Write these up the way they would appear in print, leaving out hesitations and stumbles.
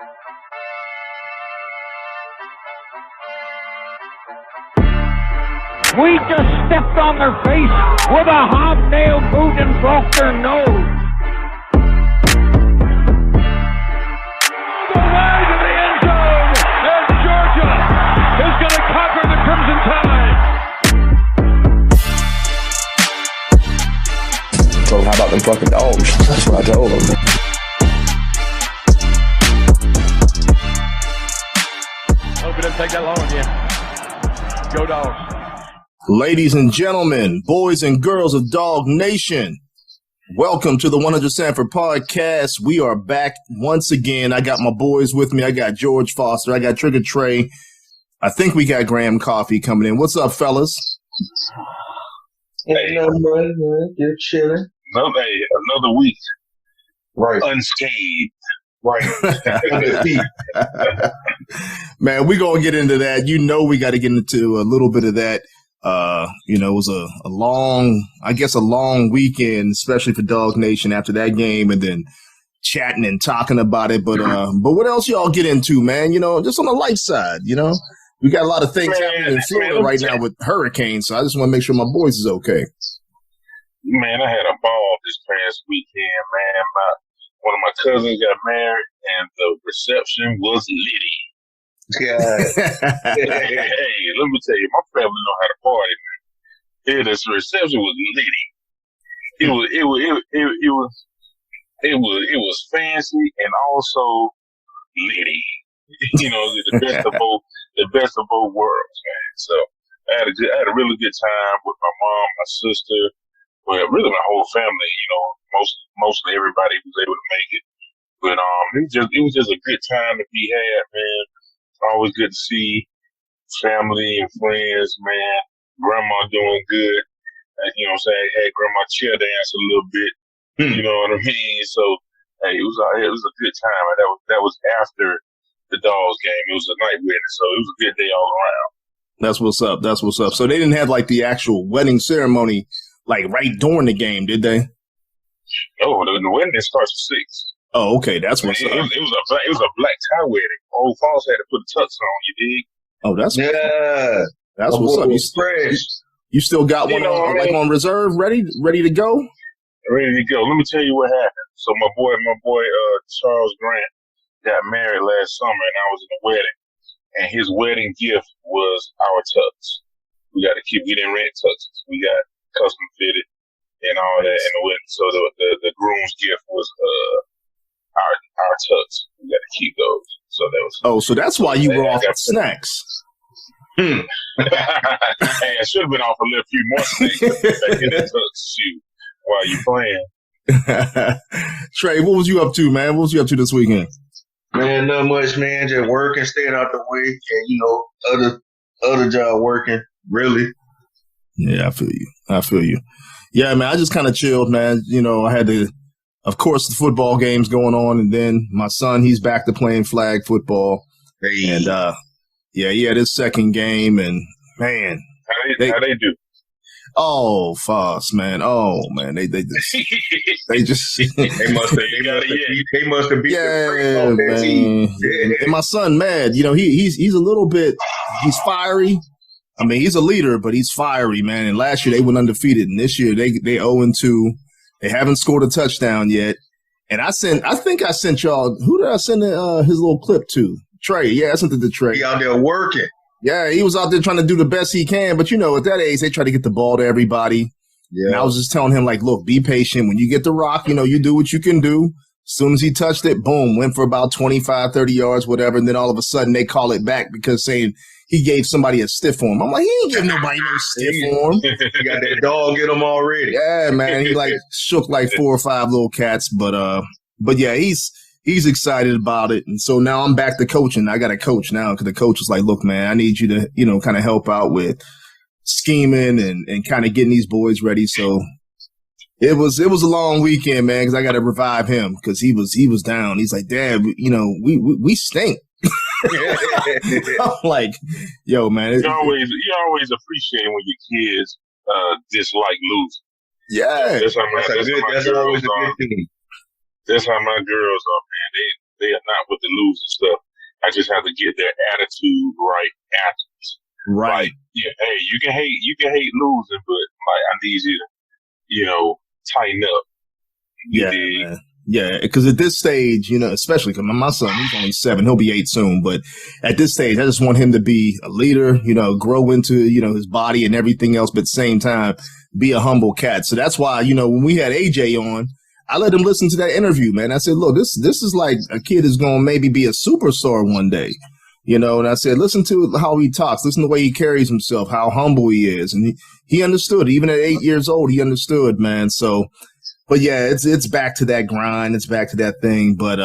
We just stepped on their face with a hobnail boot and broke their nose. The way to the end zone, and Georgia is going to conquer the Crimson Tide. So how about them fucking dogs? That's what I told them. Hope it didn't take that long, yeah. Go Dogs. Ladies and gentlemen, boys and girls of Dawg Nation, welcome to the 100 Sanford Podcast. We are back once again. I got my boys with me. I got George Foster. I got Trigger Trey. I think we got Graham Coffee coming in. What's up, fellas? Hey, you're chilling. Another week. Right. Unscathed. Right. Man, we're going to get into that. You know we got to get into a little bit of that. It was a long weekend, especially for Dawg Nation after that game, and then chatting and talking about it. But what else y'all get into, man? You know, just on the light side, you know, we got a lot of things happening in Florida right now with hurricanes. So I just want to make sure my boys is okay. Man, I had a ball this past weekend, man. One of my cousins got married, and the reception was litty. Yeah. Hey, let me tell you, my family know how to party, man. Yeah, this reception was litty. It was fancy and also litty. You know, the best of both worlds, man. So I had a really good time with my mom, my sister, well, really my whole family. You know, mostly everybody was able to make it. But it was just a good time to be had, man. Always good to see family and friends, man. Grandma doing good. You know what I'm saying? Had grandma chair dance a little bit. You know what I mean? So, hey, it was a good time. That was after the Dawgs game. It was a night wedding, so it was a good day all around. That's what's up. That's what's up. So they didn't have like the actual wedding ceremony like right during the game, did they? No, the wedding starts at 6. Oh, okay. That's what's up. It was a black tie wedding. Old Falls had to put a tux on, you dig? Oh, that's That's what's up. You still got one on reserve, ready to go? Ready to go. Let me tell you what happened. So my boy, Charles Grant got married last summer, and I was in the wedding, and his wedding gift was our tux. We didn't rent tuxes. We got custom fitted and all that in the wedding. So the groom's gift was our tux. We got to keep those. So that was. Oh, so that's why you were off of snacks. Hey, I should have been off a few more snacks back in that tux shoot while you playing. Trey, what was you up to, man? What was you up to this weekend? Man, not much, man. Just working, staying out the way, and you know, other job working. Really. Yeah, I feel you. Yeah, man, I just kind of chilled, man. You know, I had of course, the football games going on, and then my son, he's back to playing flag football. Hey. And, he had his second game, and, man. How they do? Oh, Foss, man. Oh, man. They just. they must have beat the team. Yeah. And my son, Mad, you know, he's a little bit, he's fiery. I mean, he's a leader, but he's fiery, man. And last year they went undefeated, and this year they 0-2. They haven't scored a touchdown yet. And I think I sent y'all. Who did I send his little clip to? Trey. Yeah, I sent it to Trey. He out there working. Yeah, he was out there trying to do the best he can. But, you know, at that age, they try to get the ball to everybody. Yeah. And I was just telling him, like, look, be patient. When you get the rock, you know, you do what you can do. As soon as he touched it, boom, went for about 25, 30 yards, whatever. And then all of a sudden they call it back because saying he gave somebody a stiff arm. I'm like, he ain't give nobody no stiff arm. You got that dog in him already. Yeah, man. He like shook like 4 or 5 little cats. But yeah, he's excited about it. And so now I'm back to coaching. I got a coach now because the coach was like, look, man, I need you to, you know, kind of help out with scheming and kind of getting these boys ready. So it was a long weekend, man, because I got to revive him because he was down. He's like, Dad, you know, we stink. I'm like, yo, man. You always appreciate when your kids dislike losing. Yeah. That's always a good thing. That's how my girls are, man. They are not with the losing stuff. I just have to get their attitude right afterwards. Right. Like, yeah, hey, you can hate losing, but like I need you to, tighten up. Yeah, man. Yeah, because at this stage, especially because my son, he's only 7, he'll be 8 soon. But at this stage, I just want him to be a leader, grow into, his body and everything else, but at the same time, be a humble cat. So that's why, when we had AJ on, I let him listen to that interview, man. I said, look, this is like a kid is going to maybe be a superstar one day, and I said, listen to how he talks, listen to the way he carries himself, how humble he is. And he understood, even at 8 years old, he understood, man. So, but yeah, it's back to that grind. It's back to that thing. But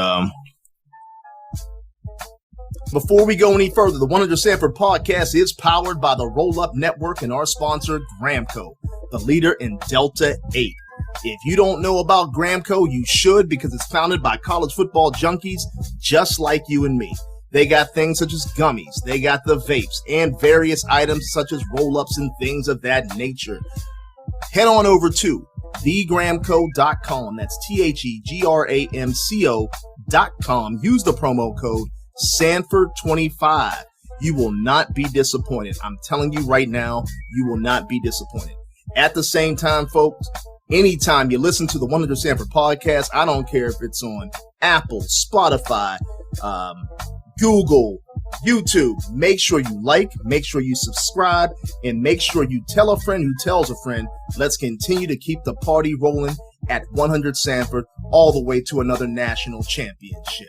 before we go any further, the 100 Sanford Podcast is powered by the Roll Up Network and our sponsor, Gramco, the leader in Delta 8. If you don't know about Gramco, you should, because it's founded by college football junkies just like you and me. They got things such as gummies, they got the vapes, and various items such as roll-ups and things of that nature. Head on over to thegramco.com. That's THEGRAMCO.com. Use the promo code Sanford25. You will not be disappointed. I'm telling you right now, you will not be disappointed. At the same time, folks, anytime you listen to the 100 Sanford Podcast, I don't care if it's on Apple, Spotify, Google, YouTube, make sure you like, make sure you subscribe, and make sure you tell a friend who tells a friend. Let's continue to keep the party rolling at 100 Sanford all the way to another national championship.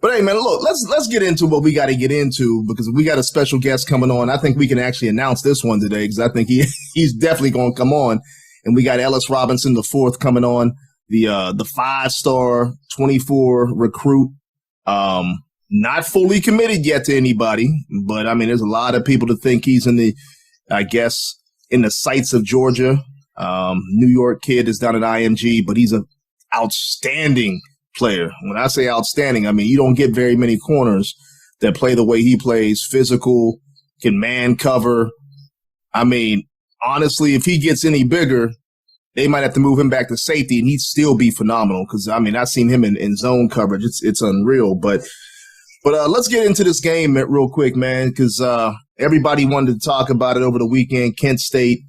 But hey, man, look, let's get into what we got to get into, because we got a special guest coming on. I think we can actually announce this one today, because I think he's definitely going to come on. And we got Ellis Robinson IV coming on, the 5-star 24 recruit. Not fully committed yet to anybody, but I mean, there's a lot of people to think he's in the sights of Georgia. New York kid is down at IMG, but he's an outstanding player. When I say outstanding, I mean, you don't get very many corners that play the way he plays, physical, can man cover. I mean, honestly, if he gets any bigger, they might have to move him back to safety and he'd still be phenomenal. Cause I mean, I've seen him in zone coverage. It's unreal, but let's get into this game real quick, man. Cause, everybody wanted to talk about it over the weekend. Kent State,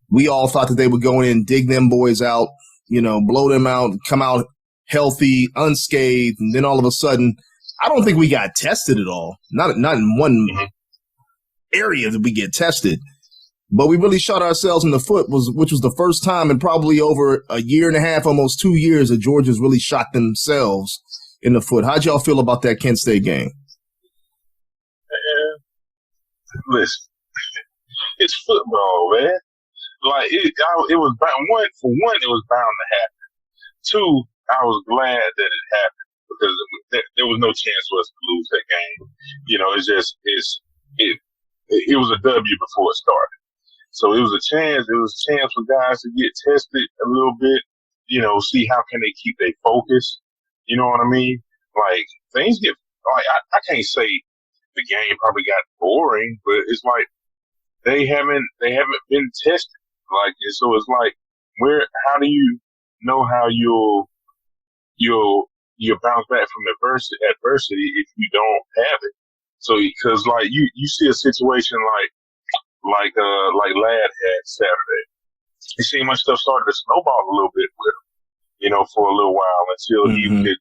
we all thought that they would go in and dig them boys out, blow them out, come out healthy, unscathed. And then all of a sudden, I don't think we got tested at all. Not in one area that we get tested. But we really shot ourselves in the foot, which was the first time in probably over a year and a half, almost 2 years, that Georgia's really shot themselves in the foot. How'd y'all feel about that Kent State game? Listen, it's football, man. Like it was bound. It was bound to happen. 2, I was glad that it happened, because there was no chance for us to lose that game. It was a W before it started. So it was a chance for guys to get tested a little bit, see how can they keep their focus. You know what I mean? Like, things get, like, I can't say the game probably got boring, but it's like they haven't been tested. Like, and so it's like, how do you know how you'll bounce back from adversity if you don't have it? So, because like you see a situation like Ladd had Saturday. You see much stuff started to snowball a little bit with him, for a little while until he could,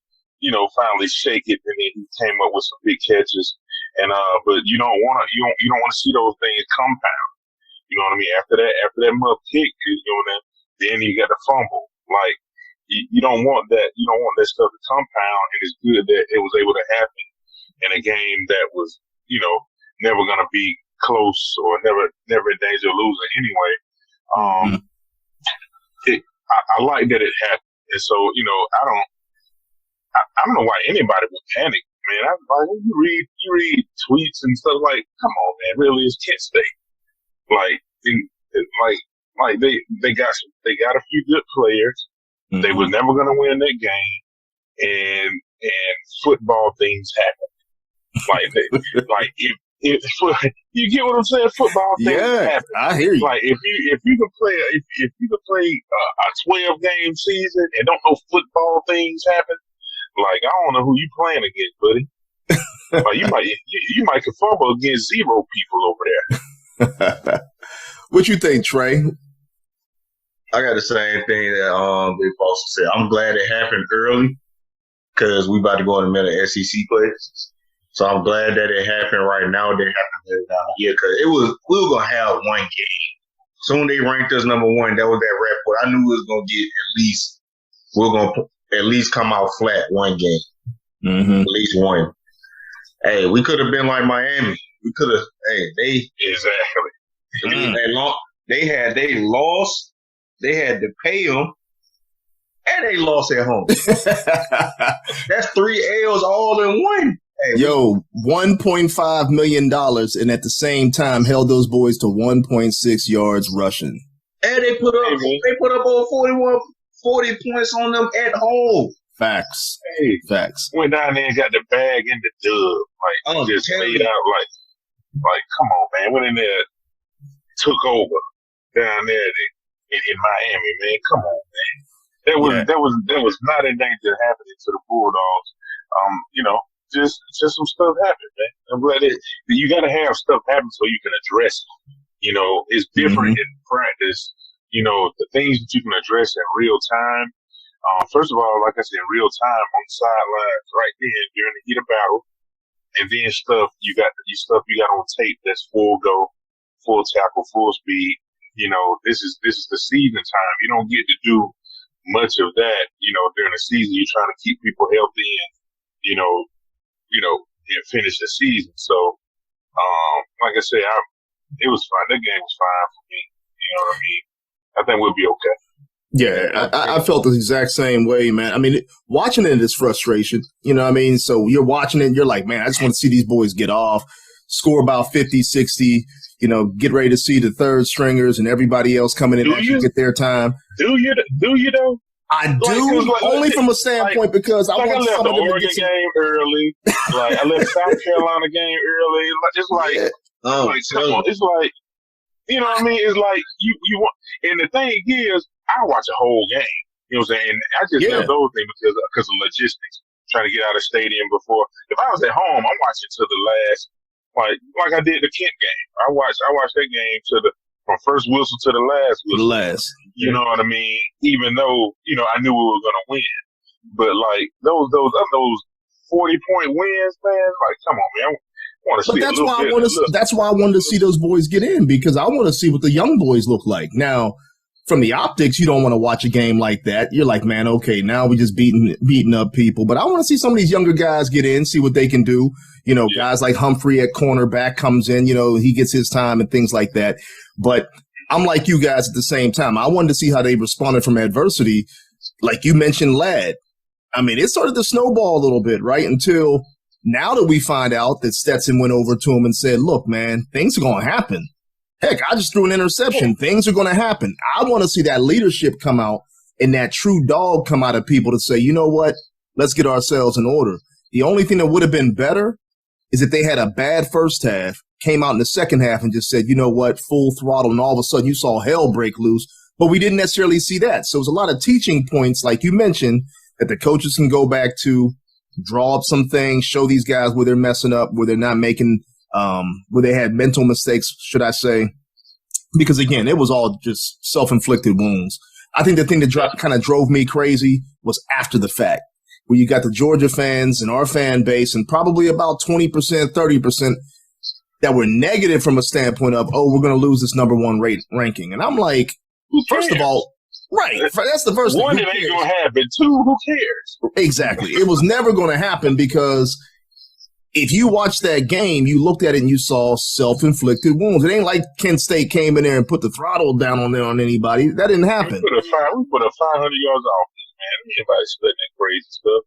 finally shake it, and then he came up with some big catches. And but you don't want to see those things compound. You know what I mean? After that muff kick, then you got the fumble. Like you don't want that. You don't want that stuff to compound. And it's good that it was able to happen in a game that was, never going to be close or never in danger of losing anyway. I like that it happened. And so, I don't know why anybody would panic, man. You read tweets and stuff like, come on, man, really, it's Kent State. They got a few good players. Mm-hmm. They was never going to win that game, and football things happen. you get what I'm saying? Football things happen. I hear you. Like if you can play a 12-game season and don't know football things happen, like I don't know who you playing against, buddy. Like you might could fumble against 0 people over there. What you think, Trey? I got the same thing that Big Boss said. I'm glad it happened early because we about to go in the middle of SEC play. So I'm glad that it happened right now. It didn't happen down here because we were gonna have one game. Soon they ranked us number 1. That was that rap. I knew we was gonna get we're gonna at least come out flat one game, at least one. Hey, we could have been like Miami. We could have. Hey, they lost. They had to pay them, and they lost at home. That's 3 L's all in one. Hey, Yo, $1.5 million, and at the same time held those boys to 1.6 yards rushing. And they put up over 40 points on them at home. Facts. Hey, Facts. Went down there and got the bag and the dub. Like just laid out like come on, man. Went in there, took over down there in Miami, man. Come on, man. That was not in danger happening to the Bulldogs. Just some stuff happened, man. I'm glad you got to have stuff happen so you can address it. It's different in practice. The things that you can address in real time. First of all, like I said, in real time on the sidelines, right there during the heat of battle, and then stuff you got on tape that's full go, full tackle, full speed. This is the season time. You don't get to do much of that. During the season, you're trying to keep people healthy and and finish the season. So, like I said, it was fine. That game was fine for me. You know what I mean? I think we'll be okay. Yeah, I felt the exact same way, man. I mean, watching it is frustration. You know what I mean? So you're watching it and you're like, man, I just want to see these boys get off, score about 50, 60, get ready to see the third stringers and everybody else coming in and get their time. Do you though? I do, only from a standpoint because I want I left some the of them Oregon to get some. game early. I left South Carolina game early. It's like, come on. It's like, you know what I mean? It's like you want, and the thing is, I watch a whole game. You know what I'm saying? And I just left those things because of logistics. Trying to get out of the stadium before. If I was at home, I'm watching to the last, like I did the Kent game. I watched that game from first whistle to the last whistle. You know what I mean? Even though, I knew we were going to win. But, those 40-point wins, man, come on, man. I want to see that's why I wanted to see those boys get in, because I want to see what the young boys look like. Now, from the optics, you don't want to watch a game like that. You're like, man, okay, now we just beating up people. But I want to see some of these younger guys get in, see what they can do. Guys like Humphrey at cornerback comes in, he gets his time and things like that. But I'm like you guys at the same time. I wanted to see how they responded from adversity. Like you mentioned, Ladd. I mean, it started to snowball a little bit, right? Until now that we find out that Stetson went over to him and said, look, man, things are going to happen. Heck, I just threw an interception. Things are going to happen. I want to see that leadership come out and that true dog come out of people to say, you know what? Let's get ourselves in order. The only thing that would have been better is if they had a bad first half, came out in the second half and just said, you know what, full throttle, and all of a sudden you saw hell break loose. But we didn't necessarily see that. So it was a lot of teaching points, like you mentioned, that the coaches can go back to, draw up some things, show these guys where they're messing up, where they're not making where they had mental mistakes, should I say. Because, again, it was all just self-inflicted wounds. I think the thing that kind of drove me crazy was after the fact, where you got the Georgia fans and our fan base and probably about 20%, 30% that were negative from a standpoint of, we're going to lose this number 1 ranking. And I'm like, first of all, right, that's the first thing. One, it ain't going to happen. 2, who cares? Exactly. It was never going to happen because if you watched that game, you looked at it and you saw self-inflicted wounds. It ain't like Kent State came in there and put the throttle down on anybody. That didn't happen. We put a 500 yards off, man. Anybody splitting that crazy stuff.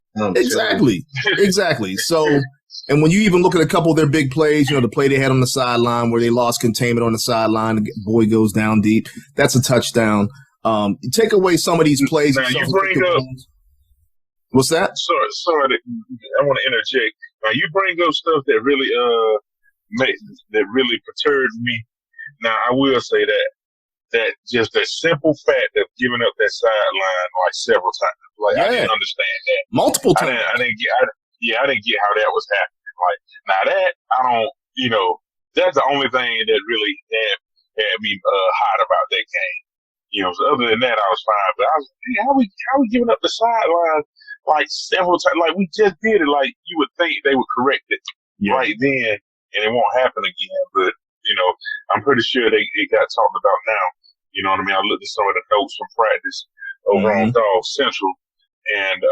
Exactly. So, and when you even look at a couple of their big plays, the play they had on the sideline where they lost containment on the sideline, the boy goes down deep. That's a touchdown. You take away some of these plays. Now you bring up. What's that? Sorry. I want to interject. Now you bring up stuff that really that really perturbed me. Now I will say that just the simple fact of giving up that sideline like several times, like I didn't understand that multiple times. I didn't get how that was happening. Like now that I don't, that's the only thing that really had me hot about that game. So other than that, I was fine. But I was, how we giving up the sideline like several times? Like we just did it. Like you would think they would correct it right then, and it won't happen again. But I'm pretty sure it got talked about now. You know what I mean? I looked at some of the notes from practice over on Dawg Central, and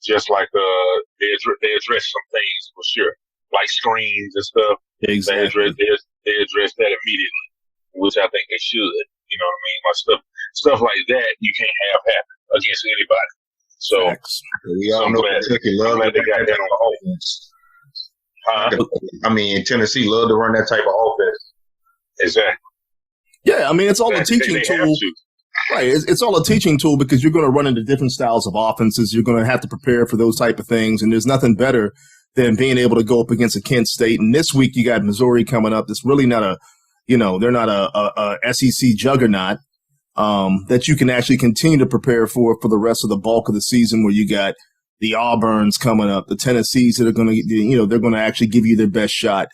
just like they addressed some things for sure, like screens and stuff. Exactly. They addressed that immediately, which I think they should. You know what I mean? Like stuff like that you can't have happen against anybody. So I'm glad they got that on the offense. I mean, Tennessee love to run that type of offense. Exactly. Yeah, I mean, it's all a teaching tool. Right. It's all a teaching tool because you're going to run into different styles of offenses. You're going to have to prepare for those type of things. And there's nothing better than being able to go up against a Kent State. And this week you got Missouri coming up. It's really not they're not a SEC juggernaut that you can actually continue to prepare for the rest of the bulk of the season, where you got the Auburns coming up, the Tennessees that are going to, they're going to actually give you their best shot.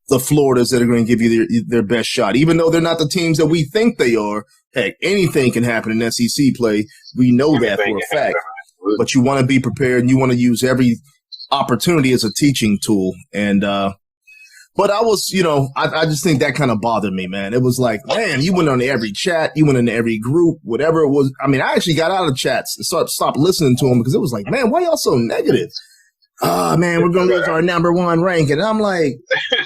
The Floridas that are going to give you their best shot, even though they're not the teams that we think they are. Heck, anything can happen in SEC play. We know that for a fact. But you want to be prepared, and you want to use every opportunity as a teaching tool. And but I was, I just think that kind of bothered me, man. It was like, man, you went on every chat, you went into every group, whatever it was. I mean, I actually got out of chats and stopped listening to them because it was like, man, why y'all so negative? Man, we're going to lose our number one rank. And I'm like,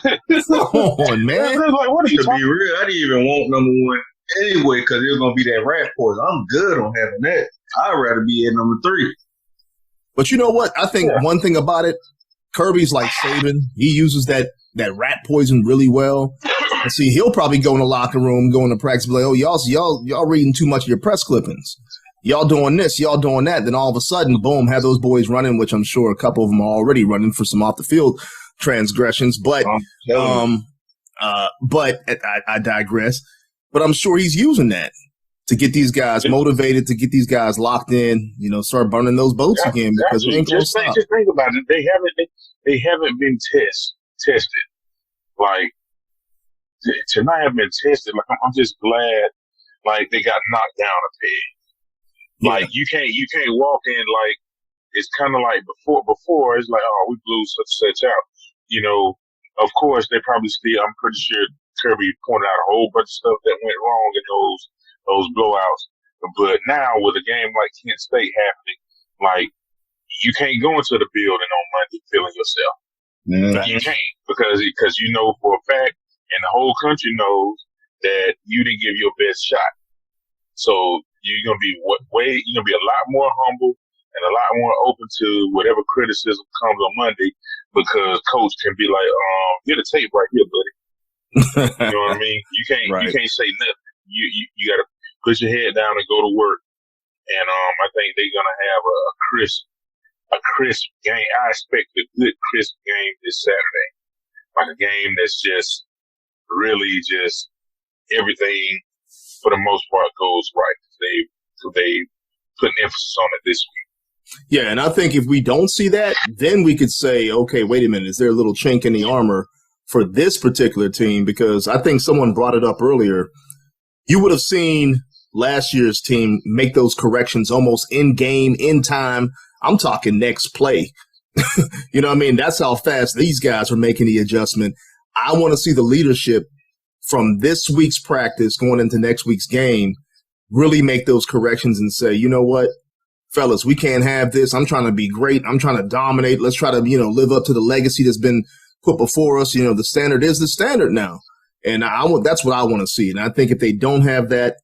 come on, man. Like, what are you talking? To be real, I didn't even want number one anyway because it was going to be that rat poison. I'm good on having that. I'd rather be at number 3. But you know what? I think one thing about it, Kirby's like Saban. He uses that rat poison really well. And see, he'll probably go in the locker room, go into practice, be like, oh, y'all reading too much of your press clippings. Y'all doing this, y'all doing that. Then all of a sudden, boom, have those boys running, which I'm sure a couple of them are already running for some off the field transgressions. But, I digress. But I'm sure he's using that to get these guys motivated, to get these guys locked in, start burning those boats again because it ain't going to stop. Just think about it. They haven't been tested. Like, tonight have been tested. Like, I'm just glad, like, they got knocked down a peg. Like, you can't walk in like, it's kind of like before it's like, oh, we blew such out. Of course, they probably still, I'm pretty sure Kirby pointed out a whole bunch of stuff that went wrong in those blowouts. But now with a game like Kent State happening, like, you can't go into the building on Monday feeling yourself. You can't because you know for a fact, and the whole country knows that you didn't give your best shot. So you're gonna be a lot more humble and a lot more open to whatever criticism comes on Monday because coach can be like, get a tape right here, buddy. You know what I mean? You can't say nothing. You gotta put your head down and go to work. And I think they're gonna have a crisp game. I expect a good crisp game this Saturday. Like a game that's just really just everything for the most part goes right. They put an emphasis on it this week. Yeah, and I think if we don't see that, then we could say, okay, wait a minute, is there a little chink in the armor for this particular team? Because I think someone brought it up earlier. You would have seen last year's team make those corrections almost in game, in time. I'm talking next play. You know what I mean? That's how fast these guys are making the adjustment. I want to see the leadership from this week's practice going into next week's game really make those corrections and say, you know what, fellas, we can't have this. I'm trying to be great. I'm trying to dominate. Let's try to, live up to the legacy that's been put before us. The standard is the standard now. And that's what I want to see. And I think if they don't have that,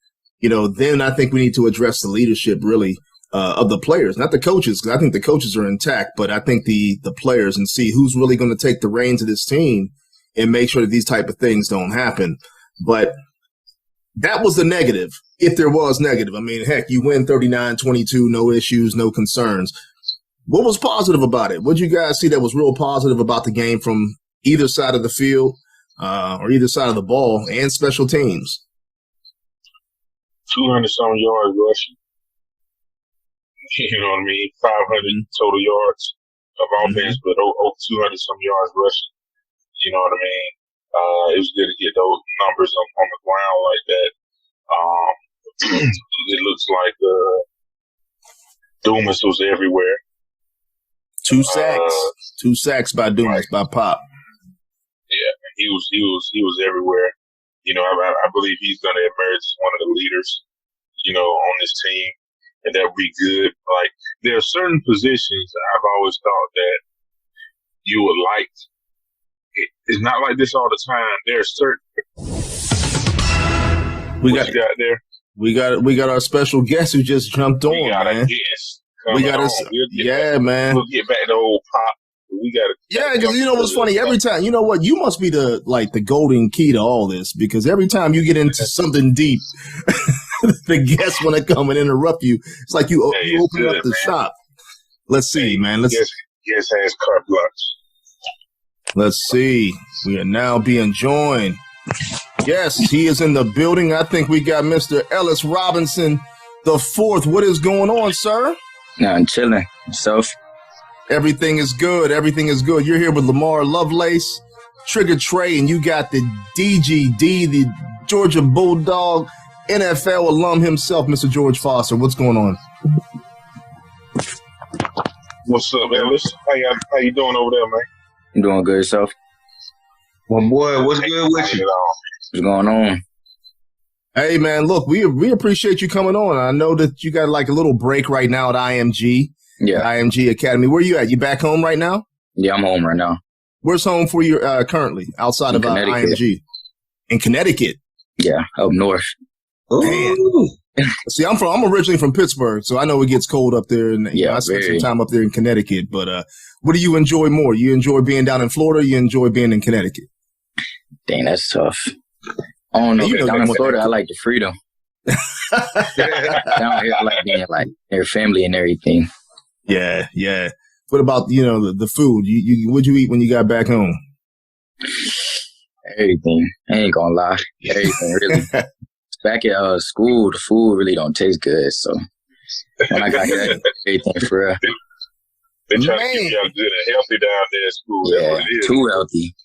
then I think we need to address the leadership really of the players, not the coaches, because I think the coaches are intact, but I think the players, and see who's really going to take the reins of this team and make sure that these type of things don't happen. But that was the negative, if there was negative. I mean, heck, you win 39-22, no issues, no concerns. What was positive about it? What did you guys see that was real positive about the game from either side of the field or either side of the ball and special teams? 200-some yards rushing. You know what I mean? 500 total yards of offense, but over 200-some yards rushing. You know what I mean? It was good to get those numbers on the ground like that. It looks like Dumas was everywhere. 2 sacks. 2 sacks by Dumas, by Pop. Yeah, he was everywhere. You know, I believe he's going to emerge as one of the leaders, you know, on this team, and that would be good. Like, there are certain positions I've always thought that you would like. It's not like this all the time. There are certain. You got there? We got our special guest who just jumped on, we got man. A guest. Man. We'll get back to old Pop. We got to. Yeah, because you know what's funny? Every time, you know what? You must be the golden key to all this, because every time you get into something deep, the guests want to come and interrupt you. It's like you open up the shop. Let's see, man. Guest has carte blanche. Let's see. We are now being joined. Yes, he is in the building. I think we got Mr. Ellis Robinson IV. What is going on, sir? Nah, I'm chilling. Yourself? Everything is good. Everything is good. You're here with Lamar Lovelace, Trigger Trey, and you got the DGD, the Georgia Bulldog, NFL alum himself, Mr. George Foster. What's going on? What's up, Ellis? How you doing over there, man? I'm doing good. Yourself? Well, boy, what's good with you? What's going on? Hey, man, look, we appreciate you coming on. I know that you got like a little break right now at IMG. Yeah. IMG Academy. Where you at? You back home right now? Yeah, I'm home right now. Where's home for you currently outside of IMG? In Connecticut? Yeah, up north. Man. See, I'm originally from Pittsburgh, so I know it gets cold up there, and I spent some time up there in Connecticut. But what do you enjoy more? You enjoy being down in Florida? Or you enjoy being in Connecticut? Dang, that's tough. I don't know. Down in Florida, I like the freedom. Down here, I like being like their family and everything. Yeah. What about the food? What'd you eat when you got back home? Everything. I ain't gonna lie. Everything really. Back at school, the food really don't taste good. So when I got here, everything for real. They try to keep y'all good and healthy down there at school. Yeah, too healthy.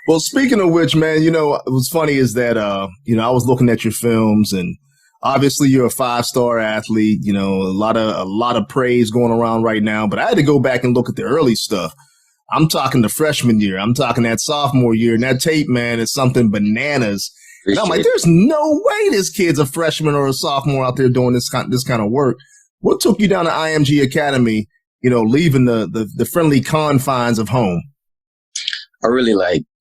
Well, speaking of which, man, what's funny is that I was looking at your films, and obviously you're a 5-star athlete. A lot of praise going around right now. But I had to go back and look at the early stuff. I'm talking the freshman year. I'm talking that sophomore year. And that tape, man, is something bananas. And I'm like, there's no way this kid's a freshman or a sophomore out there doing this kind of work. What took you down to IMG Academy, leaving the friendly confines of home?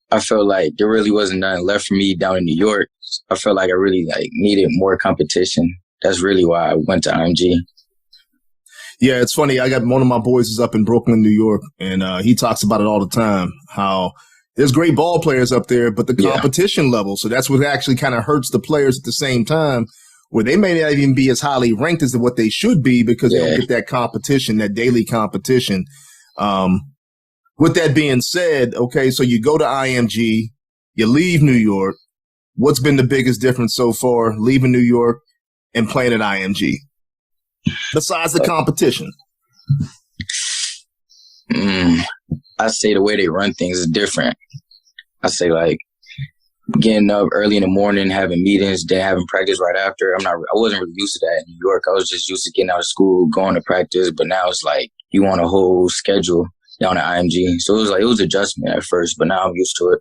I felt like there really wasn't nothing left for me down in New York. I felt like I really needed more competition. That's really why I went to IMG. Yeah, it's funny. I got one of my boys is up in Brooklyn, New York, and he talks about it all the time, how there's great ball players up there, but the competition level. So that's what actually kind of hurts the players at the same time, where they may not even be as highly ranked as what they should be because they don't get that competition, that daily competition. With that being said, okay, so you go to IMG, you leave New York. What's been the biggest difference so far, leaving New York and playing at IMG? Besides the competition. I say the way they run things is different. I say getting up early in the morning, having meetings, then having practice right after. I wasn't really used to that in New York. I was just used to getting out of school, going to practice, but now it's like you want a whole schedule down at IMG. So it was adjustment at first, but now I'm used to it.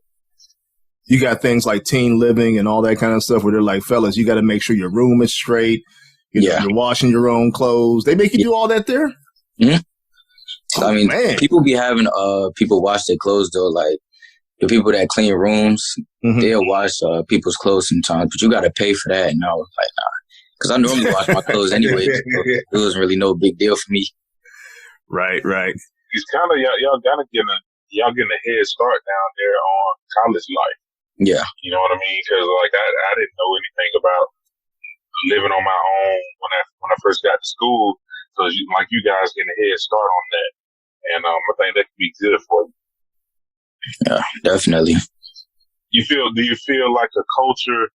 You got things like teen living and all that kind of stuff where they're like, fellas, you got to make sure your room is straight. You're washing your own clothes. They make you do all that there? Mm-hmm. Man. People be having people wash their clothes though. Like the people that clean rooms, they'll wash people's clothes sometimes, but you got to pay for that. And I was like, nah, because I normally wash my clothes anyway. So it wasn't really no big deal for me. Right. It's kind of y'all getting a head start down there on college life. Yeah, you know what I mean? Because I didn't know anything about living on my own when I first got to school. So like you guys getting a head start on that. And I think that could be good for you. Yeah, definitely. Do you feel like a culture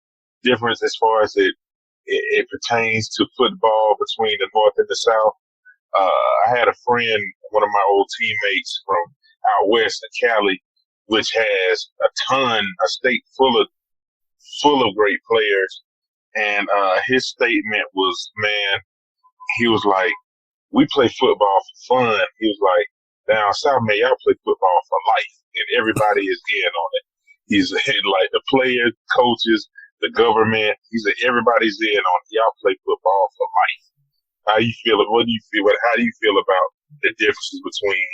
difference as far as it pertains to football between the North and the South? I had a friend, one of my old teammates from out west in Cali, which has a state full of great players. And his statement was, man, he was like, we play football for fun. He was like, down south, man, y'all play football for life. And everybody is in on it. He's like the players, coaches, the government. He said everybody's in on it. Y'all play football for life. How you feel? What do you feel? How do you feel about the differences between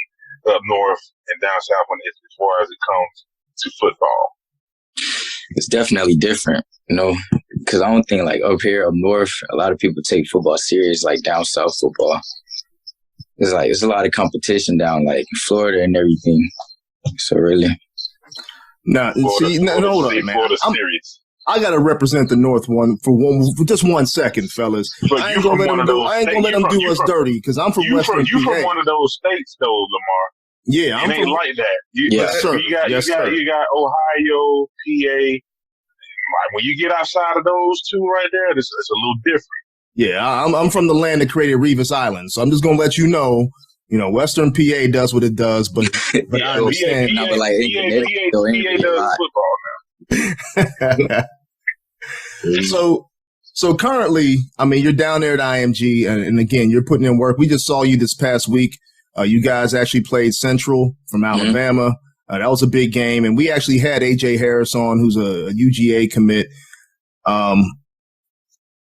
up north and down south as far as it comes to football? It's definitely different, because I don't think like up here, up north, a lot of people take football serious, like down south football. It's a lot of competition down like Florida and everything. So really. Now, hold on, man. I gotta represent the North for just 1 second, fellas. But I ain't gonna let them do us dirty because I'm from Western PA. You from one of those states, though, Lamar. Yeah, it ain't like that. Yes, sir. You got Ohio, PA. When you get outside of those two right there, it's a little different. Yeah, I'm from the land that created Revis Island, so I'm just gonna let you know. Western PA does what it does, but I understand. PA does football now. So currently, I mean, you're down there at IMG, and again, you're putting in work. We just saw you this past week. You guys actually played Central from Alabama. That was a big game, and we actually had AJ Harris on, who's a UGA commit.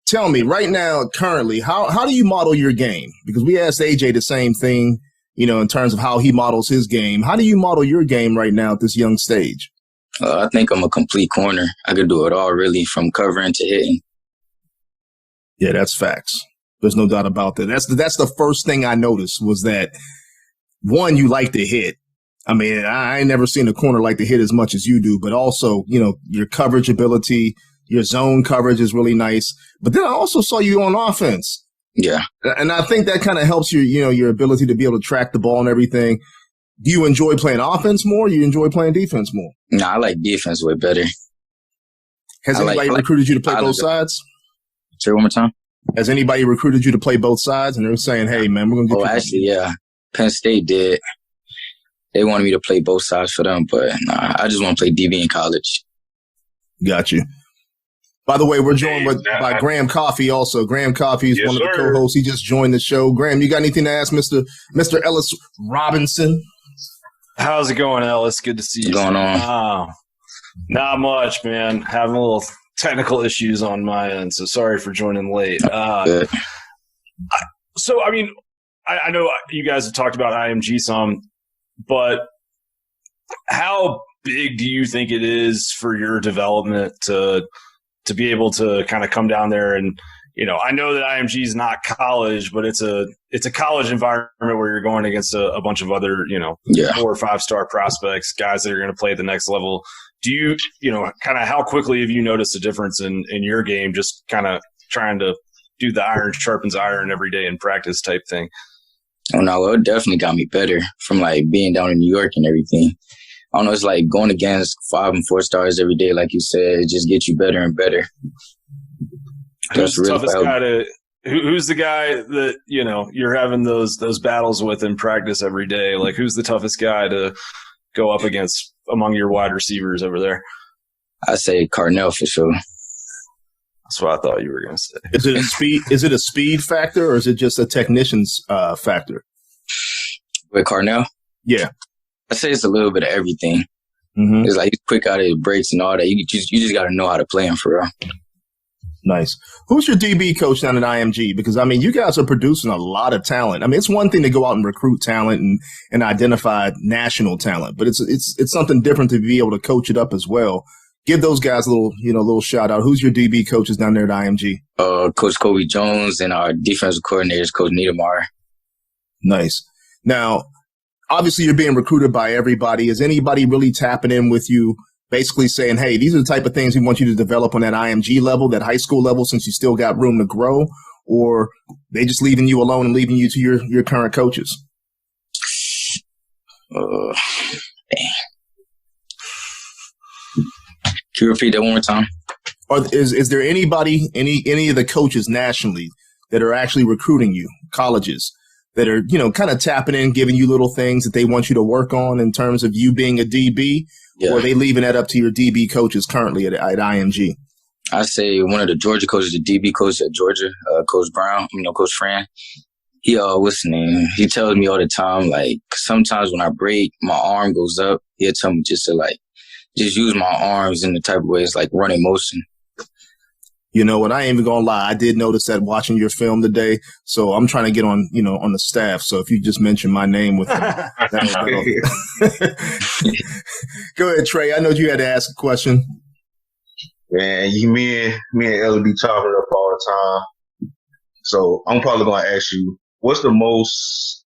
Tell me right now, currently, how do you model your game? Because we asked AJ the same thing, in terms of how he models his game. How do you model your game right now at this young stage? I think I'm a complete corner. I could do it all, really, from covering to hitting. Yeah, that's facts. There's no doubt about that. That's the first thing I noticed was that, one, you like to hit. I mean, I ain't never seen a corner like to hit as much as you do, but also, your coverage ability, your zone coverage is really nice. But then I also saw you on offense. Yeah. And I think that kind of helps your ability to be able to track the ball and everything. Do you enjoy playing offense more? Or you enjoy playing defense more? No, I like defense way better. Has anybody recruited you to play both sides? Say it one more time. Has anybody recruited you to play both sides? And they're saying, hey, man, we're going to get you. Actually, yeah. Penn State did. They wanted me to play both sides for them, but nah, I just want to play DB in college. Got you. By the way, we're joined by Graham Coffey also. Graham Coffey is one of the co-hosts. He just joined the show. Graham, you got anything to ask Mr. Ellis Robinson? How's it going, Ellis? Good to see you. What's going on? Not much, man. Having a little technical issues on my end, so sorry for joining late. So, I mean, I know you guys have talked about IMG some, but how big do you think it is for your development to be able to kind of come down there and, I know that IMG is not college, but it's a college environment where you're going against a bunch of other, 4 or 5 star prospects, guys that are going to play at the next level. Do you, kind of how quickly have you noticed a difference in your game, just kind of trying to do the iron sharpens iron every day in practice type thing? Oh, no, well, it definitely got me better from like being down in New York and everything. I don't know, it's like going against 5 and 4 stars every day, like you said, it just gets you better and better. Who's the toughest guy who's the guy that, you're having those battles with in practice every day? Like, who's the toughest guy to go up against among your wide receivers over there? I say Carnell for sure. That's what I thought you were going to say. Is it a speed factor or is it just a technician's factor? With Carnell? Yeah. I say it's a little bit of everything. Mm-hmm. It's like he's quick out of his breaks and all that. You just got to know how to play him for real. Nice. Who's your DB coach down at IMG? Because, I mean, you guys are producing a lot of talent. I mean, it's one thing to go out and recruit talent and identify national talent, but it's something different to be able to coach it up as well. Give those guys a little shout out. Who's your DB coaches down there at IMG? Coach Kobe Jones and our defensive coordinator is Coach Niedermeyer. Nice. Now, obviously, you're being recruited by everybody. Is anybody really tapping in with you basically saying, hey, these are the type of things we want you to develop on that IMG level, that high school level, since you still got room to grow? Or they just leaving you alone and leaving you to your current coaches? Can you repeat that one more time? Or is there anybody, any of the coaches nationally that are actually recruiting you, colleges, that are, kind of tapping in, giving you little things that they want you to work on in terms of you being a DB? Yeah. Or are they leaving that up to your DB coaches currently at IMG? I say one of the Georgia coaches, the DB coach at Georgia, Coach Brown, Coach Fran. He he tells me all the time, like, sometimes when I break, my arm goes up. He'll tell me just to just use my arms in the type of ways like running motion. And I ain't even gonna lie, I did notice that watching your film today. So I'm trying to get on, on the staff. So if you just mention my name with them, that'll... Go ahead, Trey. I know you had to ask a question. Man, me and Ellie be chopping up all the time. So I'm probably gonna ask you, what's the most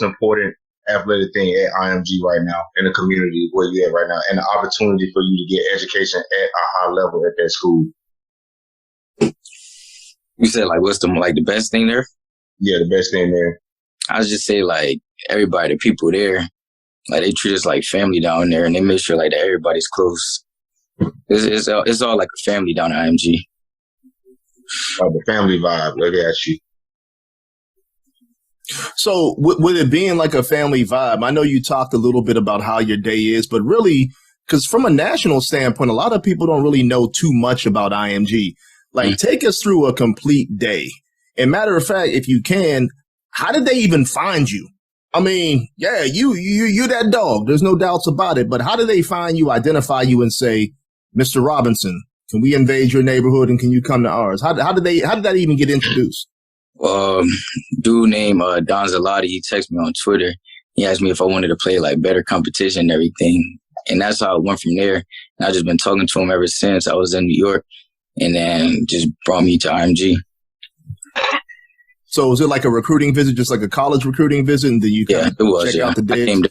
important athletic thing at IMG right now in the community where you at right now, and the opportunity for you to get education at a high level at that school? You said what's the best thing there? Yeah, the best thing there. I would just say everybody, the people there, they treat us like family down there, and they make sure that everybody's close. It's all like a family down at IMG. The family vibe. Look at you. So with it being like a family vibe, I know you talked a little bit about how your day is, but really, because from a national standpoint, a lot of people don't really know too much about IMG. Take us through a complete day. And matter of fact, if you can, how did they even find you? I mean, yeah, you're that dog. There's no doubts about it. But how do they find you, identify you, and say, Mr. Robinson, can we invade your neighborhood and can you come to ours? How did that even get introduced? Dude named Don Zalati, he texted me on Twitter. He asked me if I wanted to play better competition and everything. And that's how it went from there. And I've just been talking to him ever since. I was in New York, and then just brought me to IMG. So was it like a recruiting visit, just like a college recruiting visit? And then you check out the days?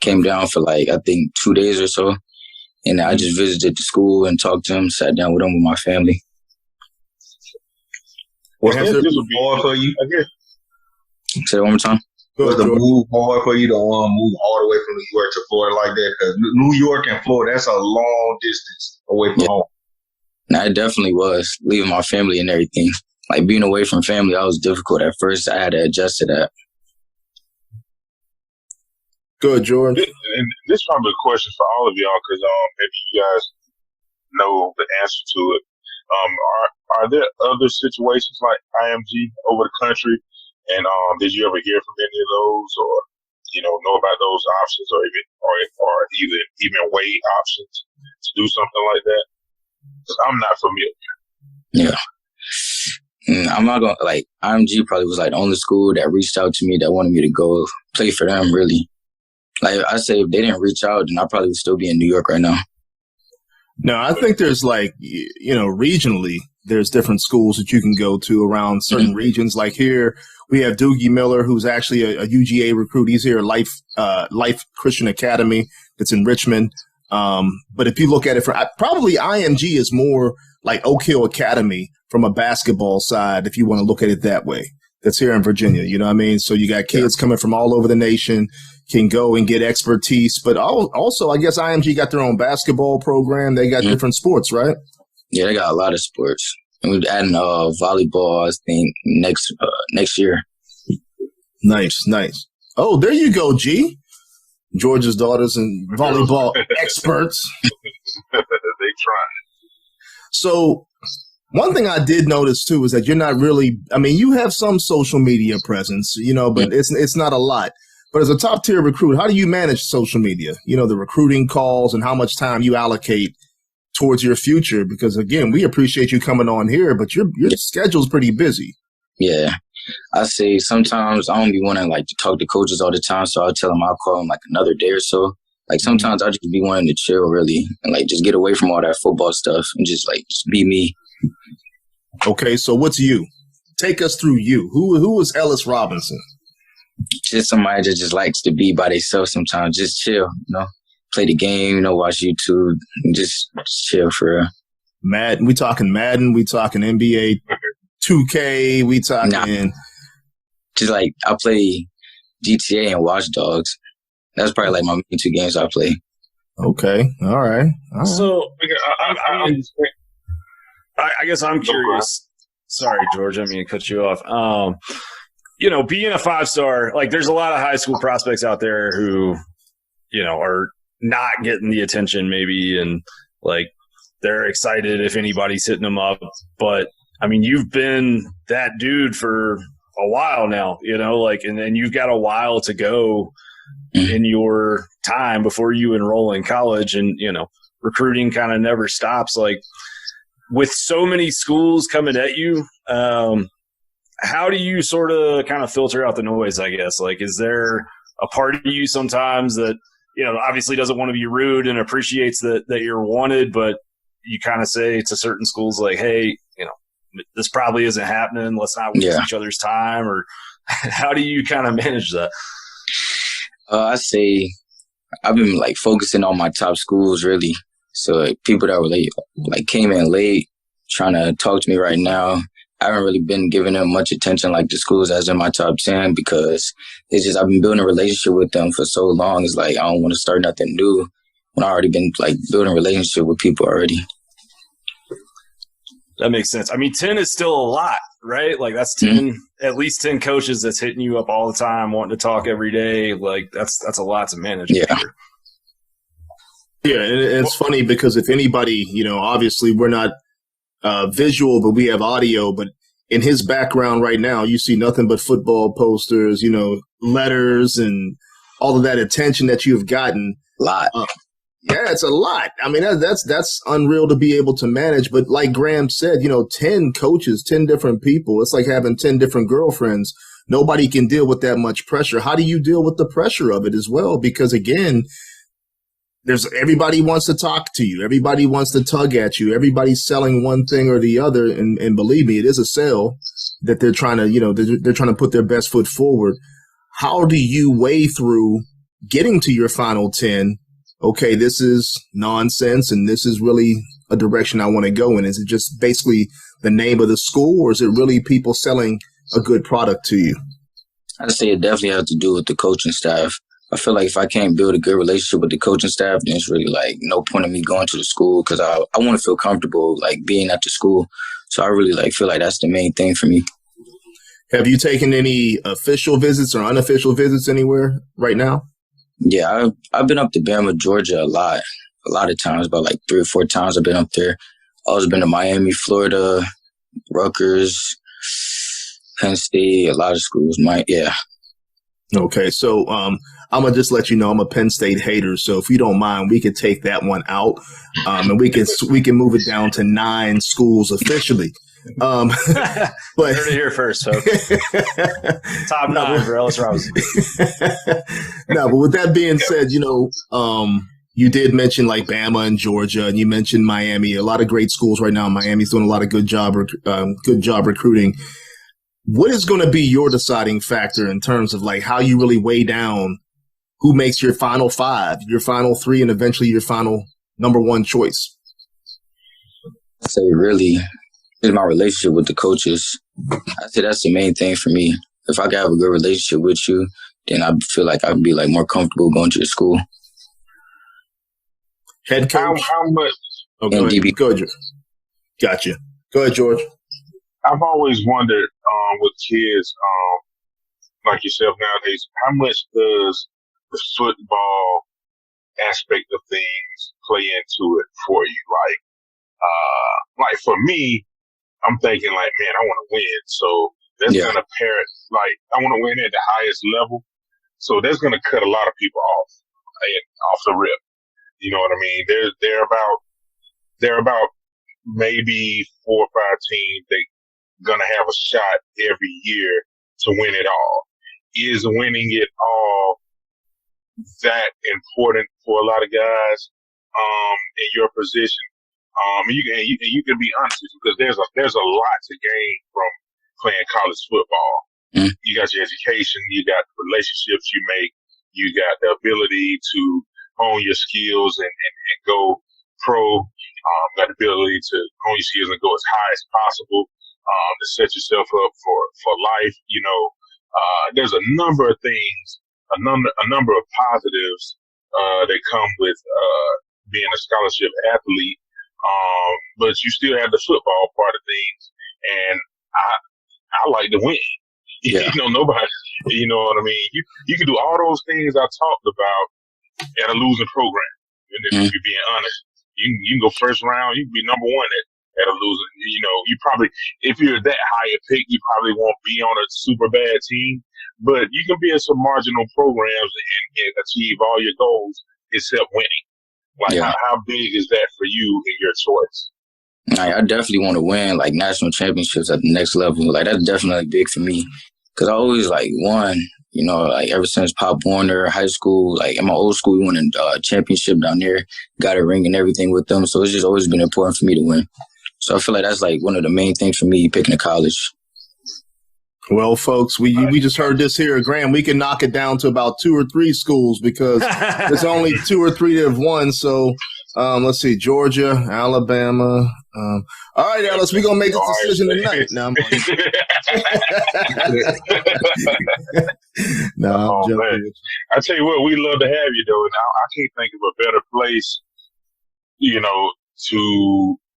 Came down for I think 2 days or so. And I just visited the school and talked to him, sat down with him with my family. Was this hard for you? Say that one more time. Was the move hard for you to move all the way from New York to Florida like that? Because New York and Florida, that's a long distance away from home. Nah, it definitely was, leaving my family and everything. Being away from family, that was difficult at first. I had to adjust to that. Good, Jordan. And this is probably a question for all of y'all, because maybe you guys know the answer to it. Are there other situations like IMG over the country? And did you ever hear from any of those, or know about those options, or even weigh options to do something like that? Because I'm not familiar. Yeah. I'm not gonna IMG probably was the only school that reached out to me that wanted me to go play for them, really. I say if they didn't reach out, then I probably would still be in New York right now. No, I think there's regionally, there's different schools that you can go to around certain regions. Like here, we have Doogie Miller, who's actually a UGA recruit. He's here at Life Christian Academy that's in Richmond. But if you look at it probably IMG is more like Oak Hill Academy from a basketball side, if you want to look at it that way. That's here in Virginia, you know what I mean? So you got kids coming from all over the nation, can go and get expertise. But also, I guess IMG got their own basketball program. They got different sports, right? Yeah, they got a lot of sports. And we're adding volleyball, I think, next year. Nice. Oh, there you go, G. Georgia's daughters and volleyball experts. They try. So one thing I did notice, too, is that you're not really – I mean, you have some social media presence, but it's not a lot. But as a top-tier recruit, how do you manage social media? The recruiting calls and how much time you allocate towards your future? Because, again, we appreciate you coming on here, but your schedule's pretty busy. Yeah. I say sometimes I don't be wanting to talk to coaches all the time, so I'll tell them I'll call them another day or so. Sometimes I just be wanting to chill, really, and just get away from all that football stuff and just be me. Okay, so what's you? Take us through you. Who is Ellis Robinson? Just somebody that just likes to be by themselves sometimes, just chill, play the game, watch YouTube, and just chill for real. Madden, we talking NBA 2K, we talking. Nah, just like I play GTA and Watch Dogs. That's probably like my main 2 games I play. Okay, all right. So I guess I'm curious. Sorry, George, I mean to cut you off. Being a 5-star, like there's a lot of high school prospects out there who, are not getting the attention maybe, and like they're excited if anybody's hitting them up. But I mean, you've been that dude for a while now, and you've got a while to go in your time before you enroll in college, and recruiting kind of never stops. Like with so many schools coming at you, how do you sort of kind of filter out the noise, I guess? Like, is there a part of you sometimes that, obviously doesn't want to be rude and appreciates that you're wanted, but you kind of say to certain schools like, hey, this probably isn't happening. Let's not waste each other's time. Or how do you kind of manage that? I say I've been like focusing on my top schools really. So like, people that were late, like came in late, trying to talk to me right now. I haven't really been giving them much attention like the schools that's in my top 10 because it's just I've been building a relationship with them for so long. It's like I don't want to start nothing new when I already been like building a relationship with people already. That makes sense. I mean, 10 is still a lot, right? Like that's 10, at least 10 coaches that's hitting you up all the time, wanting to talk every day. Like that's a lot to manage. Yeah. Yeah, and it's funny because if anybody, obviously we're not visual, but we have audio. But in his background right now, you see nothing but football posters, letters, and all of that attention that you've gotten. A lot. Yeah, it's a lot. I mean, that's unreal to be able to manage. But like Graham said, 10 coaches, 10 different people. It's like having 10 different girlfriends. Nobody can deal with that much pressure. How do you deal with the pressure of it as well? Because again, everybody wants to talk to you. Everybody wants to tug at you. Everybody's selling one thing or the other. And believe me, it is a sale that they're trying to, they're trying to put their best foot forward. How do you weigh through getting to your final 10? Okay, this is nonsense and this is really a direction I want to go in. Is it just basically the name of the school, or is it really people selling a good product to you? I'd say it definitely has to do with the coaching staff. I feel like if I can't build a good relationship with the coaching staff, then it's really like no point in me going to the school because I want to feel comfortable like being at the school. So I really like feel like that's the main thing for me. Have you taken any official visits or unofficial visits anywhere right now? Yeah, I've been up to Bama, Georgia a lot of times, about like 3 or 4 times I've been up there. I've also been to Miami, Florida, Rutgers, Penn State, a lot of schools. Okay, so I'm gonna just let you know I'm a Penn State hater. So if you don't mind, we could take that one out, and we can move it down to 9 schools officially. But heard it here first, folks. Top 9 for Ellis Robinson. No, but with that being said, you did mention like Bama and Georgia, and you mentioned Miami. A lot of great schools right now. Miami's doing a lot of good job recruiting. What is going to be your deciding factor in terms of like how you really weigh down who makes your final 5, your final 3, and eventually your final number 1 choice? I say really is my relationship with the coaches. I say that's the main thing for me. If I can have a good relationship with you, then I feel like I can be like more comfortable going to your school. Head coach? How much? Oh, go ahead. Go ahead. Gotcha. Go ahead, George. I've always wondered with kids like yourself nowadays, how much does the football aspect of things play into it for you? Like for me, I'm thinking like, man, I want to win. So that's going to parent, like, I want to win at the highest level. So that's going to cut a lot of people off the rip. You know what I mean? They're about maybe 4 or 5 teams that going to have a shot every year to win it all. Is winning it all that important for a lot of guys in your position? You can be honest because there's a lot to gain from playing college football. You got your education, you got the relationships you make, you got the ability to hone your skills and go pro. Got the ability to hone your skills and go as high as possible. To set yourself up for life. There's a number of things, a number of positives that come with being a scholarship athlete. But you still have the football part of things, and I like to win. Yeah. Nobody. You know what I mean? You can do all those things I talked about at a losing program. And if you're being honest, you can go first round. You can be number one at a losing. You probably, if you're that high a pick, you probably won't be on a super bad team. But you can be in some marginal programs and achieve all your goals except winning. Like, how big is that for you in your choice? I definitely want to win like national championships at the next level. Like, that's definitely big for me. Cause I always like won, like ever since Pop Warner, high school, like in my old school, we won a championship down there, got a ring and everything with them. So it's just always been important for me to win. So I feel like that's like one of the main things for me picking a college. Well, folks, we just heard this here, Graham. We can knock it down to about 2 or 3 schools because there's only 2 or 3 that have won. So let's see, Georgia, Alabama. All right, Ellis, we're gonna make this decision tonight. No, I'm joking. I tell you what, we love to have you though, and I can't think of a better place,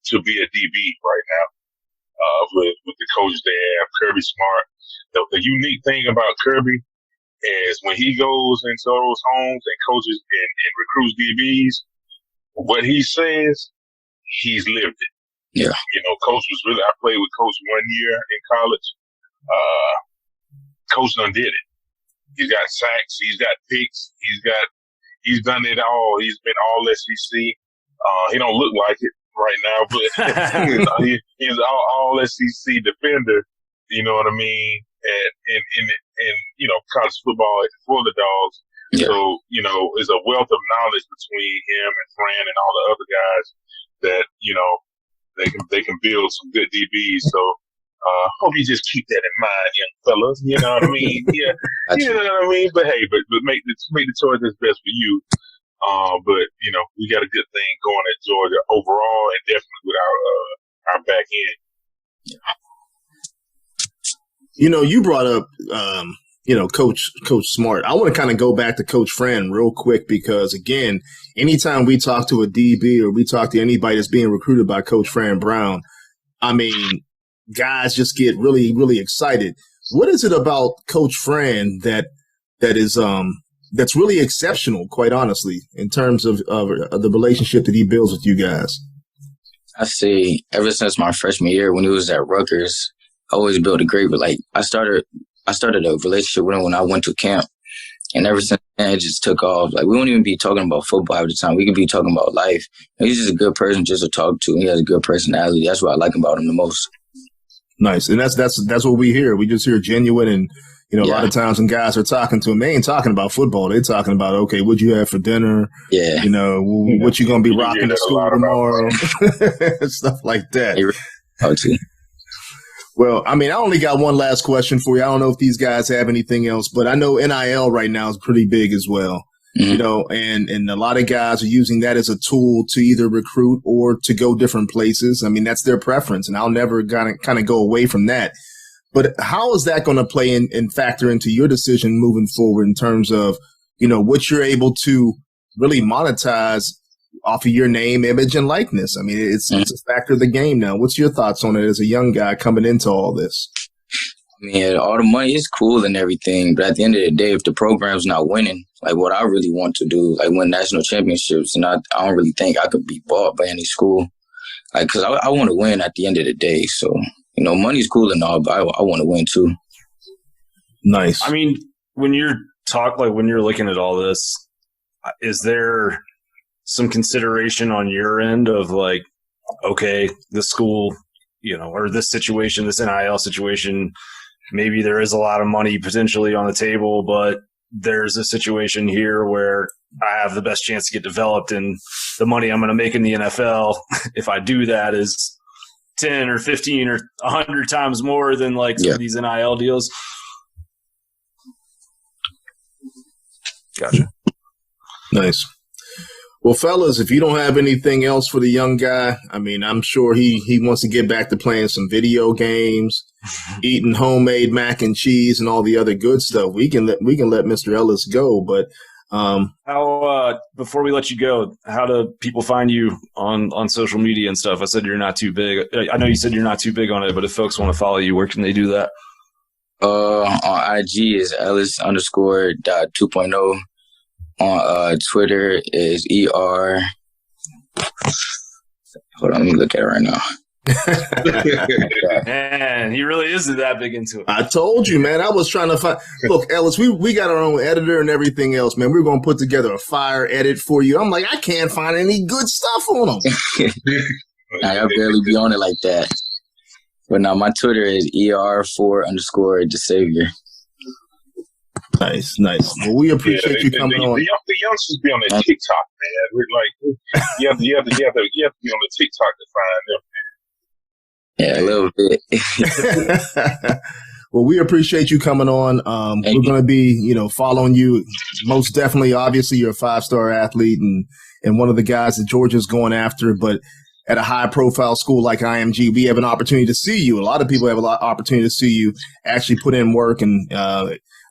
to be a DB right now. With the coaches they have, Kirby Smart. The unique thing about Kirby is when he goes into those homes and coaches and recruits DBs, what he says, he's lived it. Yeah. Coach was really, I played with Coach 1 year in college. Coach done did it. He's got sacks, he's got picks, he's done it all. He's been all SEC. He don't look like it right now, but he's all SEC defender. You know what I mean? And college football for the Dogs. Yeah. So there's a wealth of knowledge between him and Fran and all the other guys that they can build some good DBs. So hope you just keep that in mind, young fellas. You know what I mean? Yeah, you know what I mean. But hey, but make the choice that's best for you. But we got a good thing going at Georgia overall, and definitely with our back end. You brought up, Coach Smart. I want to kind of go back to Coach Fran real quick because, again, anytime we talk to a DB or we talk to anybody that's being recruited by Coach Fran Brown, I mean, guys just get really, really excited. What is it about Coach Fran that is that's really exceptional, quite honestly, in terms of the relationship that he builds with you guys? I say ever since my freshman year when he was at Rutgers, I always built a great, I started a relationship with him when I went to camp. And ever since then, it just took off. Like, we won't even be talking about football half the time. We could be talking about life. And he's just a good person just to talk to. He has a good personality. That's what I like about him the most. Nice. And that's what we hear. We just hear genuine. And, a lot of times when guys are talking to him, they ain't talking about football. They're talking about, okay, what'd you have for dinner? Yeah. What you going to be rocking to school tomorrow? Stuff like that. Well, I mean, I only got one last question for you. I don't know if these guys have anything else, but I know NIL right now is pretty big as well. Mm-hmm. And a lot of guys are using that as a tool to either recruit or to go different places. I mean, that's their preference, and I'll never kind of go away from that. But how is that going to play and factor into your decision moving forward in terms of, what you're able to really monetize off of your name, image, and likeness? I mean, it's a factor of the game now. What's your thoughts on it as a young guy coming into all this? I mean, all the money is cool and everything, but at the end of the day, if the program's not winning, like what I really want to do, like win national championships, and I don't really think I could be bought by any school, like, because I want to win at the end of the day. So, money's cool and all, but I want to win too. Nice. I mean, when you're looking at all this, is there some consideration on your end of like, okay, the school, or this situation, this NIL situation, maybe there is a lot of money potentially on the table, but there's a situation here where I have the best chance to get developed, and the money I'm going to make in the NFL, if I do that, is 10 or 15 or 100 times more than like some of these NIL deals. Gotcha. Nice. Well, fellas, if you don't have anything else for the young guy, I mean, I'm sure he wants to get back to playing some video games, eating homemade mac and cheese, and all the other good stuff. We can let Mr. Ellis go, but how before we let you go, how do people find you on social media and stuff? I said you're not too big. I know you said you're not too big on it, but if folks want to follow you, where can they do that? On IG is Ellis_.2.0. On Twitter is ER. Hold on, let me look at it right now. Man, he really isn't that big into it. I told you, man. I was trying to find. Look, Ellis, we got our own editor and everything else, man. We're gonna put together a fire edit for you. I'm like, I can't find any good stuff on them. I'll barely be on it like that. But now my Twitter is ER4_the Savior. Nice. Well, we appreciate you coming on. The youngsters be on that TikTok, man. We're like, you have to be on the TikTok to find them. Yeah, a little bit. Well, we appreciate you coming on. We're going to be, following you. Most definitely, obviously, you're a 5-star athlete and one of the guys that Georgia's going after. But at a high-profile school like IMG, we have an opportunity to see you. A lot of people have opportunity to see you actually put in work. And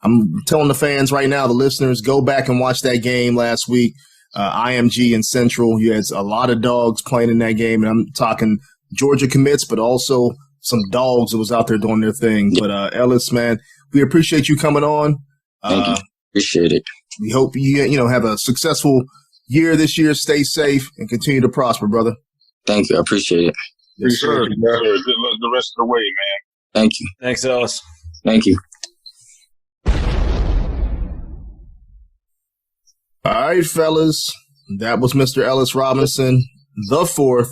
I'm telling the fans right now, the listeners, go back and watch that game last week, IMG and Central. You had a lot of Dogs playing in that game, and I'm talking Georgia commits, but also some Dogs that was out there doing their thing. But Ellis, man, we appreciate you coming on. Thank you. Appreciate it. We hope you have a successful year this year. Stay safe and continue to prosper, brother. Thank you. I appreciate it. Yes, sir. Good luck the rest of the way, man. Thank you. Thanks, Ellis. Thank you. All right, fellas. That was Mr. Ellis Robinson IV.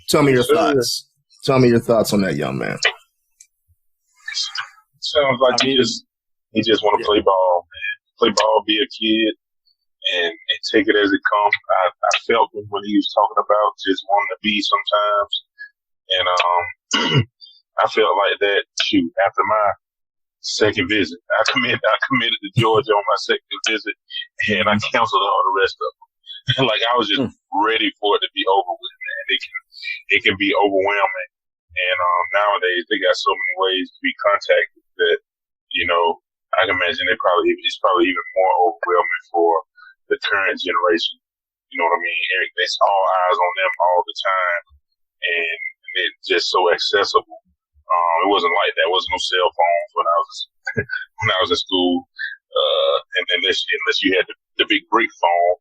Tell me your thoughts. Tell me your thoughts on that young man. Sounds like he just want to play ball, man. Play ball, be a kid, and take it as it comes. I felt him when he was talking about just wanting to be sometimes, and I felt like that. Shoot, after my second visit, I committed to Georgia on my second visit, and I canceled all the rest of them. Like I was just ready for it to be over with, man. It can be overwhelming, and nowadays they got so many ways to be contacted that I can imagine it's probably even more overwhelming for the current generation. You know what I mean? There's all eyes on them all the time, and it's just so accessible. It wasn't like that. There was no cell phones when I was in school, and unless you had the big brick phone,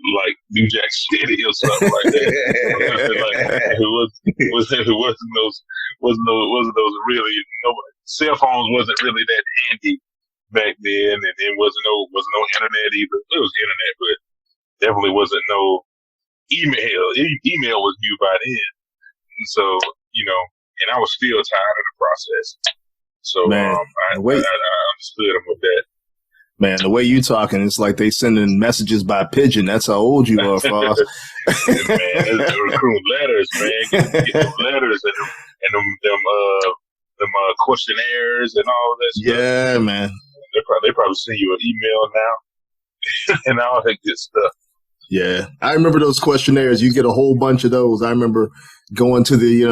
like New Jack City or something like that. wasn't those really cell phones wasn't really that handy back then, and then wasn't no internet either. There was internet, but definitely wasn't no email. Email was new by then, and so and I was still tired of the process. So man, I understood him with that. Man, the way you talking, it's like they sending messages by pigeon. That's how old you are, Foz. Man, they're recruiting letters, man. Get them letters and them questionnaires and all that stuff. Yeah, man. They probably send you an email now and all that good stuff. Yeah, I remember those questionnaires. You get a whole bunch of those. I remember going to the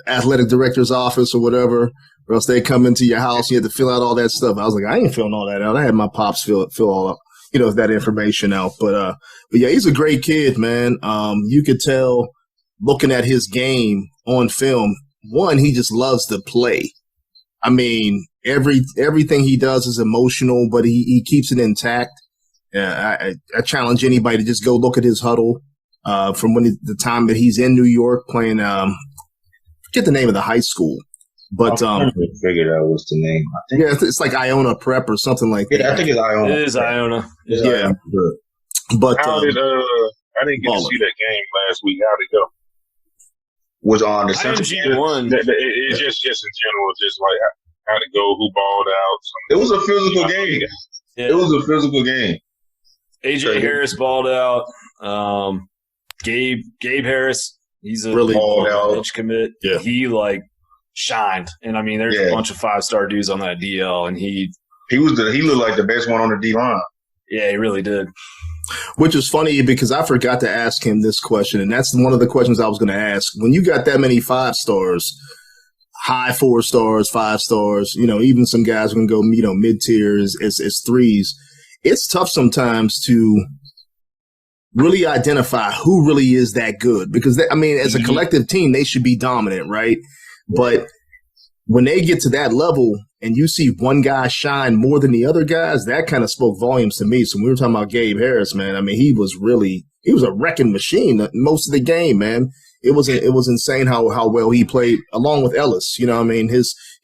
athletic director's office or whatever, or else they come into your house. You had to fill out all that stuff. I was like, I ain't filling all that out. I had my pops fill all up, that information out. But yeah, he's a great kid, man. You could tell looking at his game on film. One, he just loves to play. I mean, everything he does is emotional, but he keeps it intact. I challenge anybody to just go look at his huddle from the time that he's in New York playing. Forget the name of the high school, but I figured out what's the name. I think it's like Iona Prep or something like that. Yeah, I think it's Iona. It is Iona. Yeah, but I didn't get to see that game last week. How'd it go? Was on the IMG won. It's just in general, just like how'd it go? Who balled out? It was a physical game. Yeah. It was a physical game. AJ Harris balled out. Gabe Harris, he's a really bench commit. Yeah. He shined. And I mean, there's a bunch of 5-star dudes on that DL, and he He looked like the best one on the D line. Yeah, he really did. Which is funny because I forgot to ask him this question, and that's one of the questions I was going to ask. When you got that many 5 stars, high 4 stars, 5 stars, even some guys can go, mid-tier as 3s. It's tough sometimes to really identify who really is that good because, as a collective team, they should be dominant, right? But when they get to that level and you see one guy shine more than the other guys, that kind of spoke volumes to me. So when we were talking about Gabe Harris, man, he was a wrecking machine most of the game, man. It was insane how well he played along with Ellis.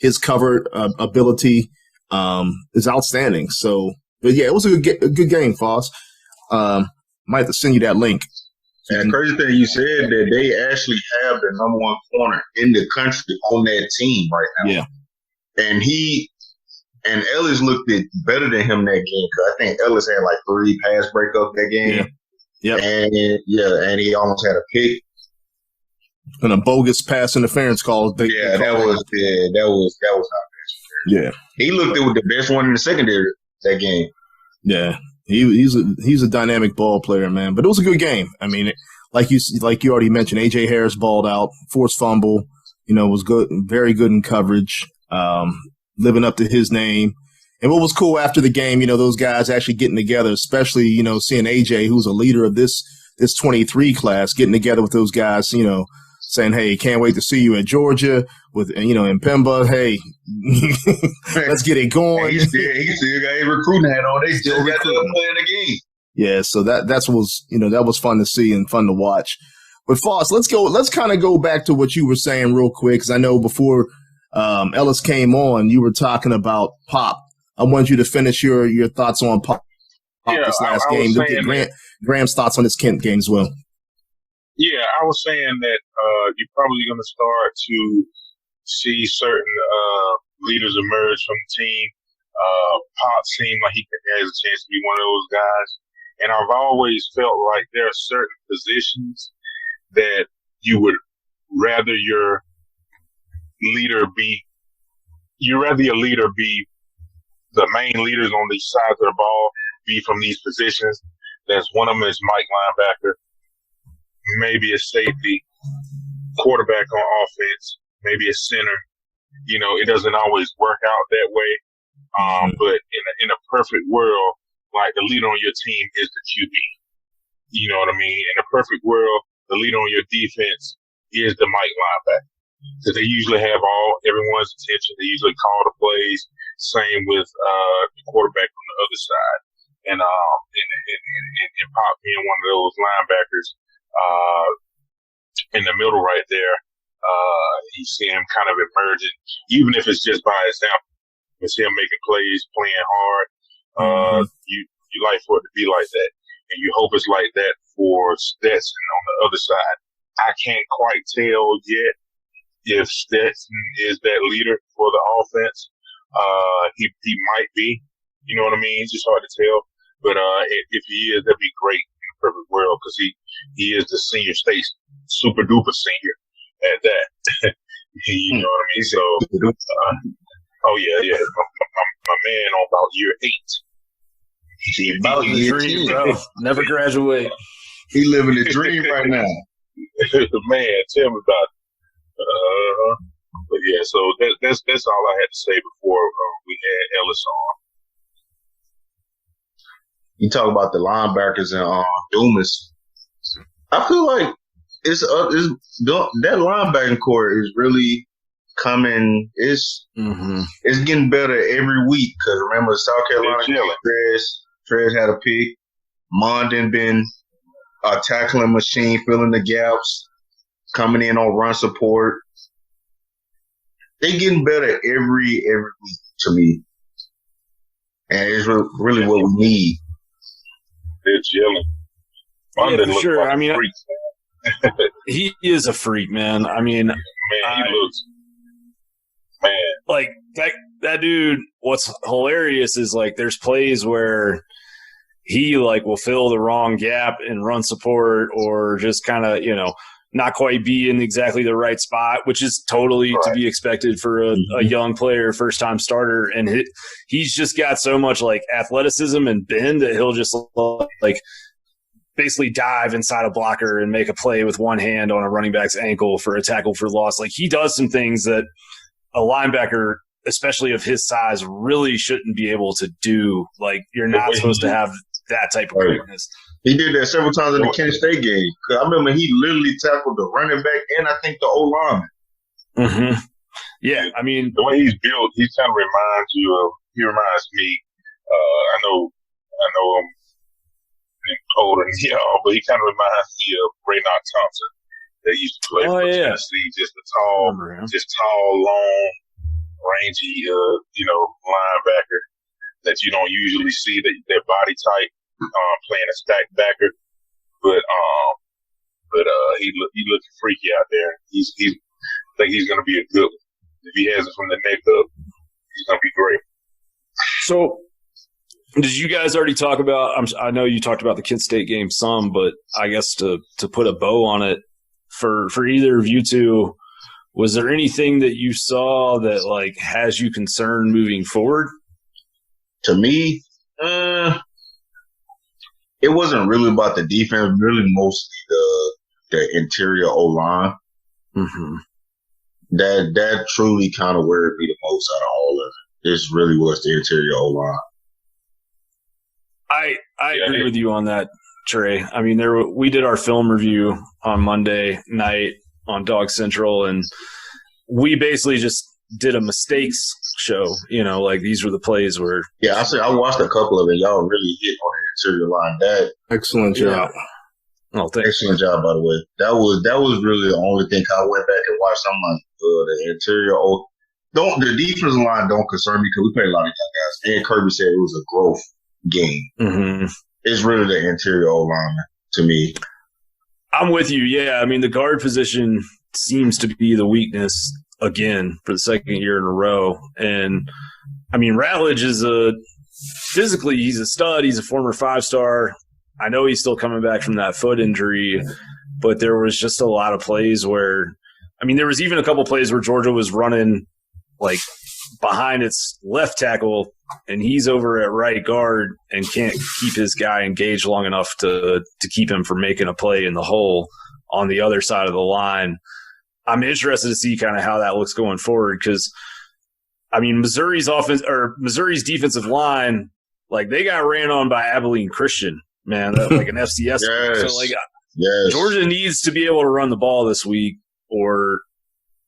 His cover ability is outstanding. So, but yeah, it was a good game, Foss. Might have to send you that link. And the crazy thing you said that they actually have the number 1 corner in the country on that team right now. Yeah. And Ellis looked better than him that game because I think Ellis had like 3 pass breakups that game. Yeah. And he almost had a pick. And a bogus pass interference call. That was not best. Yeah. He looked with the best one in the secondary that game. Yeah. He's a dynamic ball player, man. But it was a good game. Like you already mentioned, AJ Harris balled out, forced fumble, was good, very good in coverage, living up to his name. And what was cool after the game, those guys actually getting together, especially, seeing AJ, who's a leader of this 23 class, getting together with those guys, saying, hey, can't wait to see you at Georgia with, in Pemba. Hey, let's get it going. He still got a recruiting hat on. They still got to play in the game. Yeah, so that was fun to see and fun to watch. But Foss, let's kind of go back to what you were saying real quick, because I know before Ellis came on, you were talking about Pop. I want you to finish your thoughts on Pop this last game. Graham's thoughts on this Kent game as well. Yeah, I was saying that you're probably going to start to see certain leaders emerge from the team. Pop seemed like he has a chance to be one of those guys. And I've always felt like there are certain positions that you would rather your leader be the main leaders on these sides of the ball, be from these positions. That's one of them is Mike linebacker, maybe a safety, quarterback on offense, maybe a center. It doesn't always work out that way. But in a perfect world, like the leader on your team is the QB. You know what I mean? In a perfect world, the leader on your defense is the Mike linebacker. Because they usually have everyone's attention. They usually call the plays. Same with the quarterback on the other side. And Pop being one of those linebackers in the middle right there, you see him kind of emerging, even if it's just by example. You see him making plays, playing hard. You like for it to be like that. And you hope it's like that for Stetson on the other side. I can't quite tell yet if Stetson is that leader for the offense. He might be. You know what I mean? It's just hard to tell. But if he is, that'd be great in a perfect world because he is the senior state super duper senior at that. You know what I mean? So, yeah. My man on about year 8. He's about year 10. Bro. Never graduate. He living the dream right now. Man, tell me about it. But yeah, so that's all I had to say before we had Ellis on. You talk about the linebackers and Dumas. I feel like that linebacking core is really coming. It's getting better every week. Because remember, South Carolina, Trez had a pick. Mondin been a tackling machine, filling the gaps, coming in on run support. They getting better every week to me, and it's really what we need. They're chilling. Yeah, for sure. I mean, he is a freak, man. I mean, he looks, man. Like that dude. What's hilarious is like there's plays where he like will fill the wrong gap in run support or just kind of not quite be in exactly the right spot, which is totally to be expected for a young player, first time starter. And he's just got so much like athleticism and bend that he'll just like basically dive inside a blocker and make a play with one hand on a running back's ankle for a tackle for loss. Like he does some things that a linebacker, especially of his size, really shouldn't be able to do. Like you're not supposed to have that type of quickness. He did that several times in the Kent State game. Cause I remember he literally tackled the running back and I think the O-lineman. Mm-hmm. Yeah, I mean, the way he's built, he kind of reminds me. I know I'm older than y'all, but he kind of reminds me of Raynaud Thompson. They used to play for Tennessee, just tall, long, rangy, linebacker that you don't usually see. Their body type. Playing a stack backer, but he looking freaky out there. I think he's going to be a good one. If he has it from the neck up, he's going to be great. So, did you guys already talk about? I know you talked about the Kent State game some, but I guess to put a bow on it for either of you two, was there anything that you saw that like has you concerned moving forward? To me, it wasn't really about the defense, really mostly the interior O-line. Mm-hmm. That truly kind of worried me the most out of all of it. This really was the interior O-line. I agree with you on that, Trey. I mean, we did our film review on Monday night on Dawg Central, and we basically just did a mistakes show. Like these were the plays where. Yeah, I watched a couple of it. Y'all really hit on the interior line. That excellent job. Oh, thanks. Excellent job, by the way. That was really the only thing I went back and watched. I'm like, the interior. The defensive line don't concern me because we play a lot of young guys. And Kirby said it was a growth game. Mm-hmm. It's really the interior O-line to me. I'm with you. Yeah, I mean the guard position seems to be the weakness again for the second year in a row. And I mean, Ratledge is physically, he's a stud. He's a former 5-star. I know he's still coming back from that foot injury, but there was just a lot of plays where, I mean, there was even a couple plays where Georgia was running like behind its left tackle and he's over at right guard and can't keep his guy engaged long enough to keep him from making a play in the hole on the other side of the line. I'm interested to see kind of how that looks going forward because, I mean, Missouri's defensive line, like they got ran on by Abilene Christian, man, like an FCS. Yes. So like, Georgia needs to be able to run the ball this week, or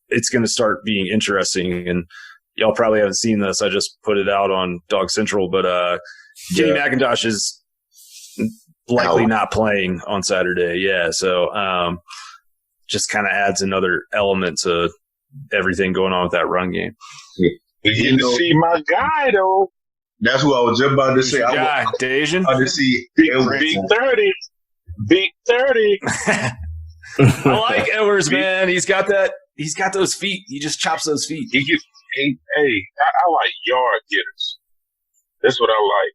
it's going to start being interesting. And y'all probably haven't seen this. I just put it out on Dawg Central, but Kenny McIntosh is likely not playing on Saturday. Yeah, so. Just kind of adds another element to everything going on with that run game. You get to see my guy, though. That's what I was just about to say. Dejan? I just see Big 30. Big 30. I like Edwards, man. He's got those feet. He just chops those feet. I like yard getters. That's what I like.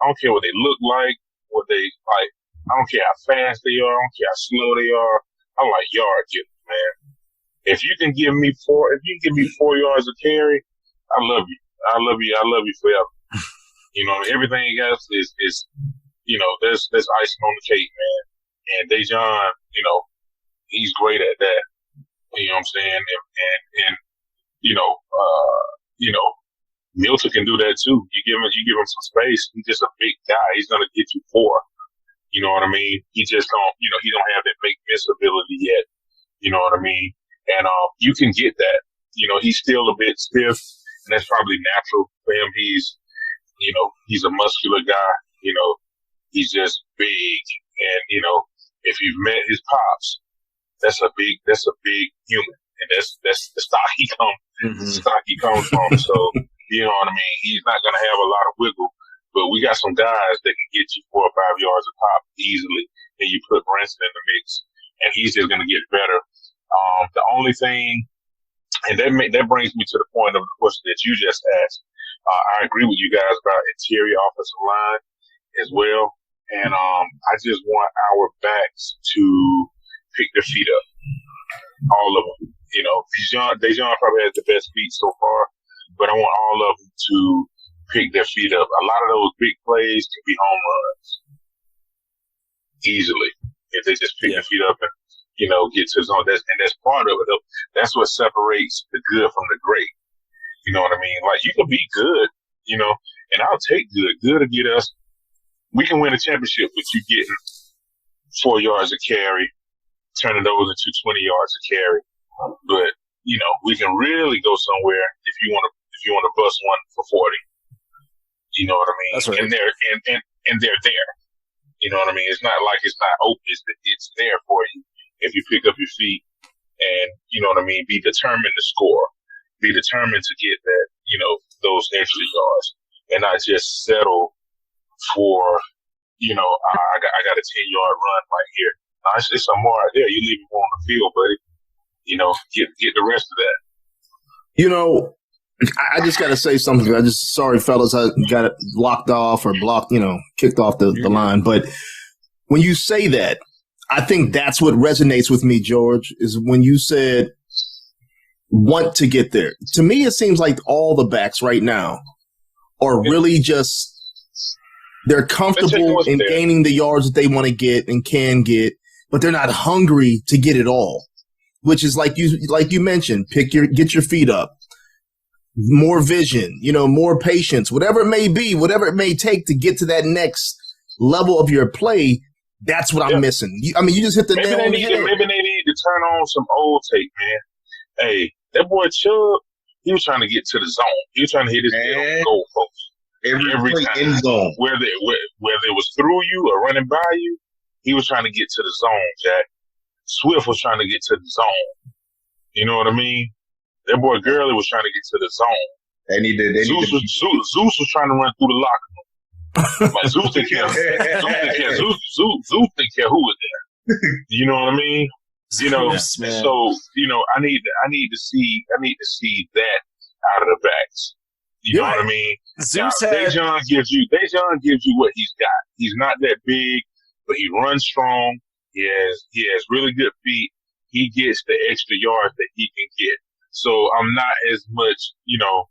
I don't care what they look like, what they like. I don't care how fast they are. I don't care how slow they are. I like yard getters, man. If you can give me 4 yards of carry, I love you. I love you forever. Everything else is there's icing on the cake, man. And Dejan, he's great at that. You know what I'm saying? And Milton can do that too. You give him some space. He's just a big guy. He's gonna get you 4. You know what I mean? He just don't, he don't have that make miss ability yet. You know what I mean? And you can get that. He's still a bit stiff, and that's probably natural for him. He's a muscular guy. He's just big, and if you've met his pops, that's a big human, and that's the stock he comes. Mm-hmm. The stock he comes from. So you know what I mean? He's not gonna have a lot of wiggle. But we got some guys that can get you 4 or 5 yards a pop easily. And you put Branson in the mix, and he's just going to get better. The only thing, and that brings me to the point of the question that you just asked. I agree with you guys about interior offensive line as well. And I just want our backs to pick their feet up. All of them. You know, Dejan probably has the best feet so far, but I want all of them to pick their feet up. A lot of those big plays can be home runs easily if they just pick their feet up and, you know, get to the zone. That's part of it. Though. That's what separates the good from the great. You know what I mean? Like, you can be good, you know, and I'll take good. Good to get us. We can win a championship with you getting 4 yards a carry, turning those into 20 yards a carry. But, you know, we can really go somewhere if you want to bust one for 40. You know what I mean? That's right. And they're there. You know what I mean? It's not like it's not open. It's there for you if you pick up your feet and, you know what I mean, be determined to score, be determined to get that, you know, those extra yards, and not just settle for, you know, I got a 10-yard run right here. It's some more out there. You leave them on the field, buddy. You know, get the rest of that. You know, I just got to say something. Sorry, fellas, I got it locked off or blocked, you know, kicked off the line. But when you say that, I think that's what resonates with me, George, is when you said want to get there. To me, it seems like all the backs right now are really just they're comfortable in gaining the yards that they want to get and can get, but they're not hungry to get it all. Which is like you mentioned, get your feet up, more vision, you know, more patience, whatever it may be, whatever it may take to get to that next level of your play. That's what I'm missing. You just hit the nail on the head. Maybe they need to turn on some old tape, man. Hey, that boy Chubb, he was trying to get to the zone. He was trying to hit his damn goal post every time. In zone. Whether it was through you or running by you, he was trying to get to the zone, Jack. Swift was trying to get to the zone. You know what I mean? That boy Gurley was trying to get to the zone. Zeus was trying to run through the locker room. Like Zeus didn't care. Zeus didn't care who was there. You know what I mean? You know, so you know, I need to see that out of the backs. You know what I mean? Dejan gives you what he's got. He's not that big, but he runs strong. He has really good feet. He gets the extra yards that he can get. So I'm not as much, you know,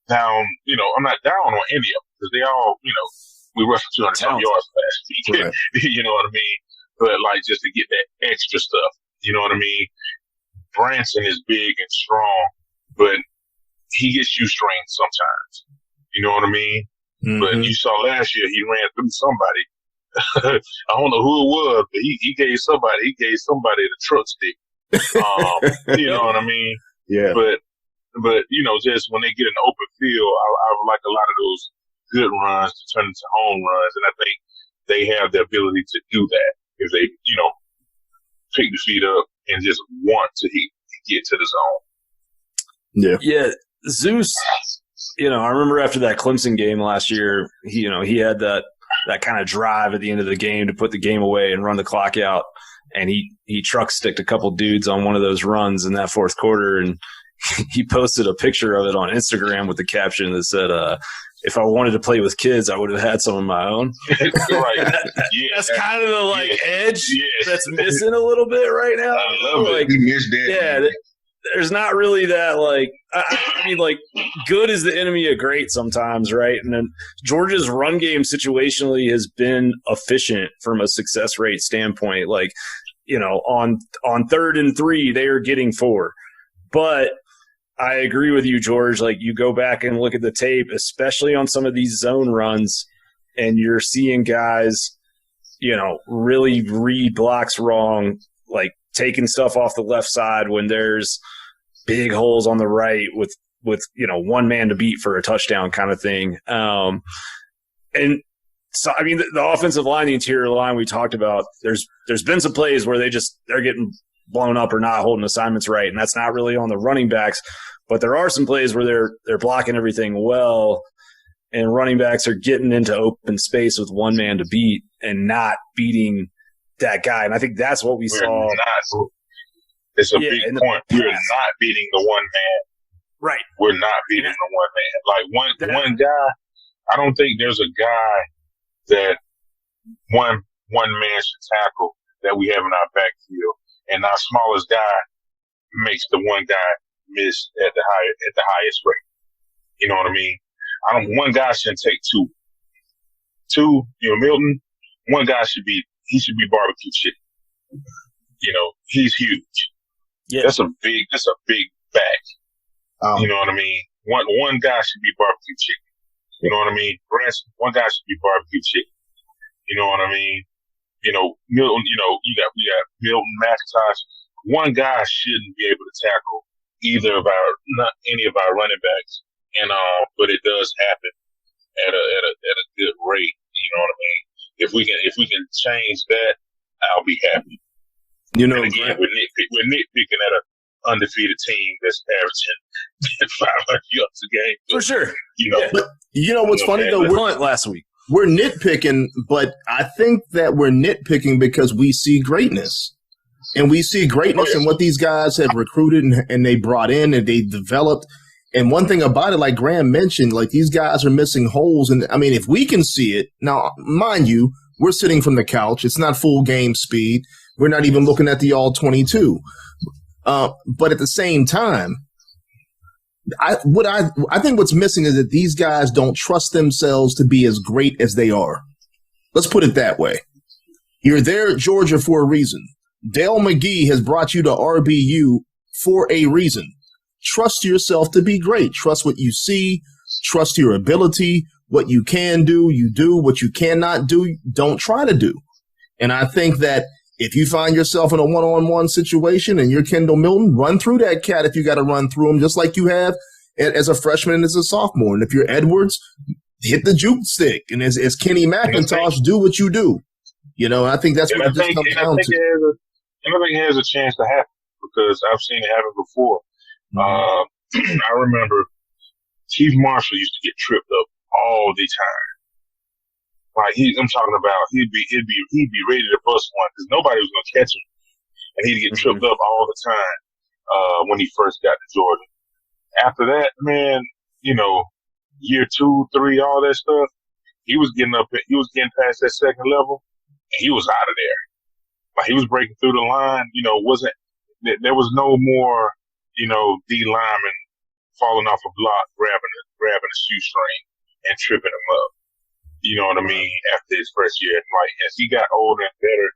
down. You know, I'm not down on any of them because they all, you know, we rushed 200 some yards last week. Right. You know what I mean? But like just to get that extra stuff. You know what I mean? Branson is big and strong, but he gets shoestrings sometimes. You know what I mean? Mm-hmm. But you saw last year he ran through somebody. I don't know who it was, but he gave somebody the truck stick. You know what I mean? Yeah. But you know, just when they get an open field, I like a lot of those good runs to turn into home runs, and I think they have the ability to do that if they, you know, pick the feet up and just want to get to the zone. Yeah. Zeus, you know, I remember after that Clemson game last year, he had that kind of drive at the end of the game to put the game away and run the clock out. And he truck sticked a couple dudes on one of those runs in that fourth quarter. And he posted a picture of it on Instagram with the caption that said, if I wanted to play with kids, I would have had some of my own. Right. That's kind of the edge that's missing a little bit right now. I love it. He missed that. Yeah. There's not really that I mean, good is the enemy of great sometimes, right? And then Georgia's run game situationally has been efficient from a success rate standpoint. Like, you know, on 3rd and 3, they are getting 4. But I agree with you, George. Like, you go back and look at the tape, especially on some of these zone runs, and you're seeing guys, you know, really read blocks wrong, like taking stuff off the left side when there's big holes on the right with you know, one man to beat for a touchdown kind of thing. And so, I mean, the offensive line, the interior line we talked about, there's been some plays where they're getting blown up or not holding assignments right, and that's not really on the running backs. But there are some plays where they're blocking everything well, and running backs are getting into open space with one man to beat and not beating that guy. And I think that's what we saw. It's a big point. We're not beating the one man. Right. We're not beating the one man. Like one guy, I don't think there's a guy that one man should tackle that we have in our backfield and our smallest guy makes the one guy miss at the highest rate. You know what I mean? One guy shouldn't take two. Two, Milton, one guy should be barbecue chicken. He's huge. Yeah. That's a big bag. You know what I mean? One guy should be barbecue chicken. You know what I mean? Branson, one guy should be barbecue chicken. You know what I mean? Milton, we got Milton, McIntosh. One guy shouldn't be able to tackle not any of our running backs. But it does happen at a good rate. You know what I mean? If we can change that, I'll be happy. And again, we're nitpicking at an undefeated team that's averaging 500 yards a game. For sure. But what's funny though? We won last week. We're nitpicking, but I think that we're nitpicking because we see greatness. And we see greatness in what these guys have recruited and they brought in and they developed. And one thing about it, like Graham mentioned, like these guys are missing holes. And I mean, if we can see it now, mind you, we're sitting from the couch. It's not full game speed. We're not even looking at the all 22. But at the same time, I think what's missing is that these guys don't trust themselves to be as great as they are. Let's put it that way. You're there at Georgia for a reason. Dale McGee has brought you to RBU for a reason. Trust yourself to be great. Trust what you see. Trust your ability. What you can do, you do. What you cannot do, don't try to do. And I think that if you find yourself in a one-on-one situation and you're Kendall Milton, run through that cat if you got to run through him, just like you have as a freshman and as a sophomore. And if you're Edwards, hit the juke stick. And as Kenny McIntosh, do what you do. I think that's what it just comes down to. And I think it has a chance to happen because I've seen it happen before. I remember Chief Marshall used to get tripped up all the time. Like I'm talking about, he'd be ready to bust one because nobody was gonna catch him, and he'd get tripped up all the time when he first got to Georgia. After that, man, year 2, 3, all that stuff, he was getting past that second level, and he was out of there. Like he was breaking through the line. There was no more, D lineman falling off a block, grabbing a shoestring and tripping him up. You know what I mean? After his first year, like as he got older and better,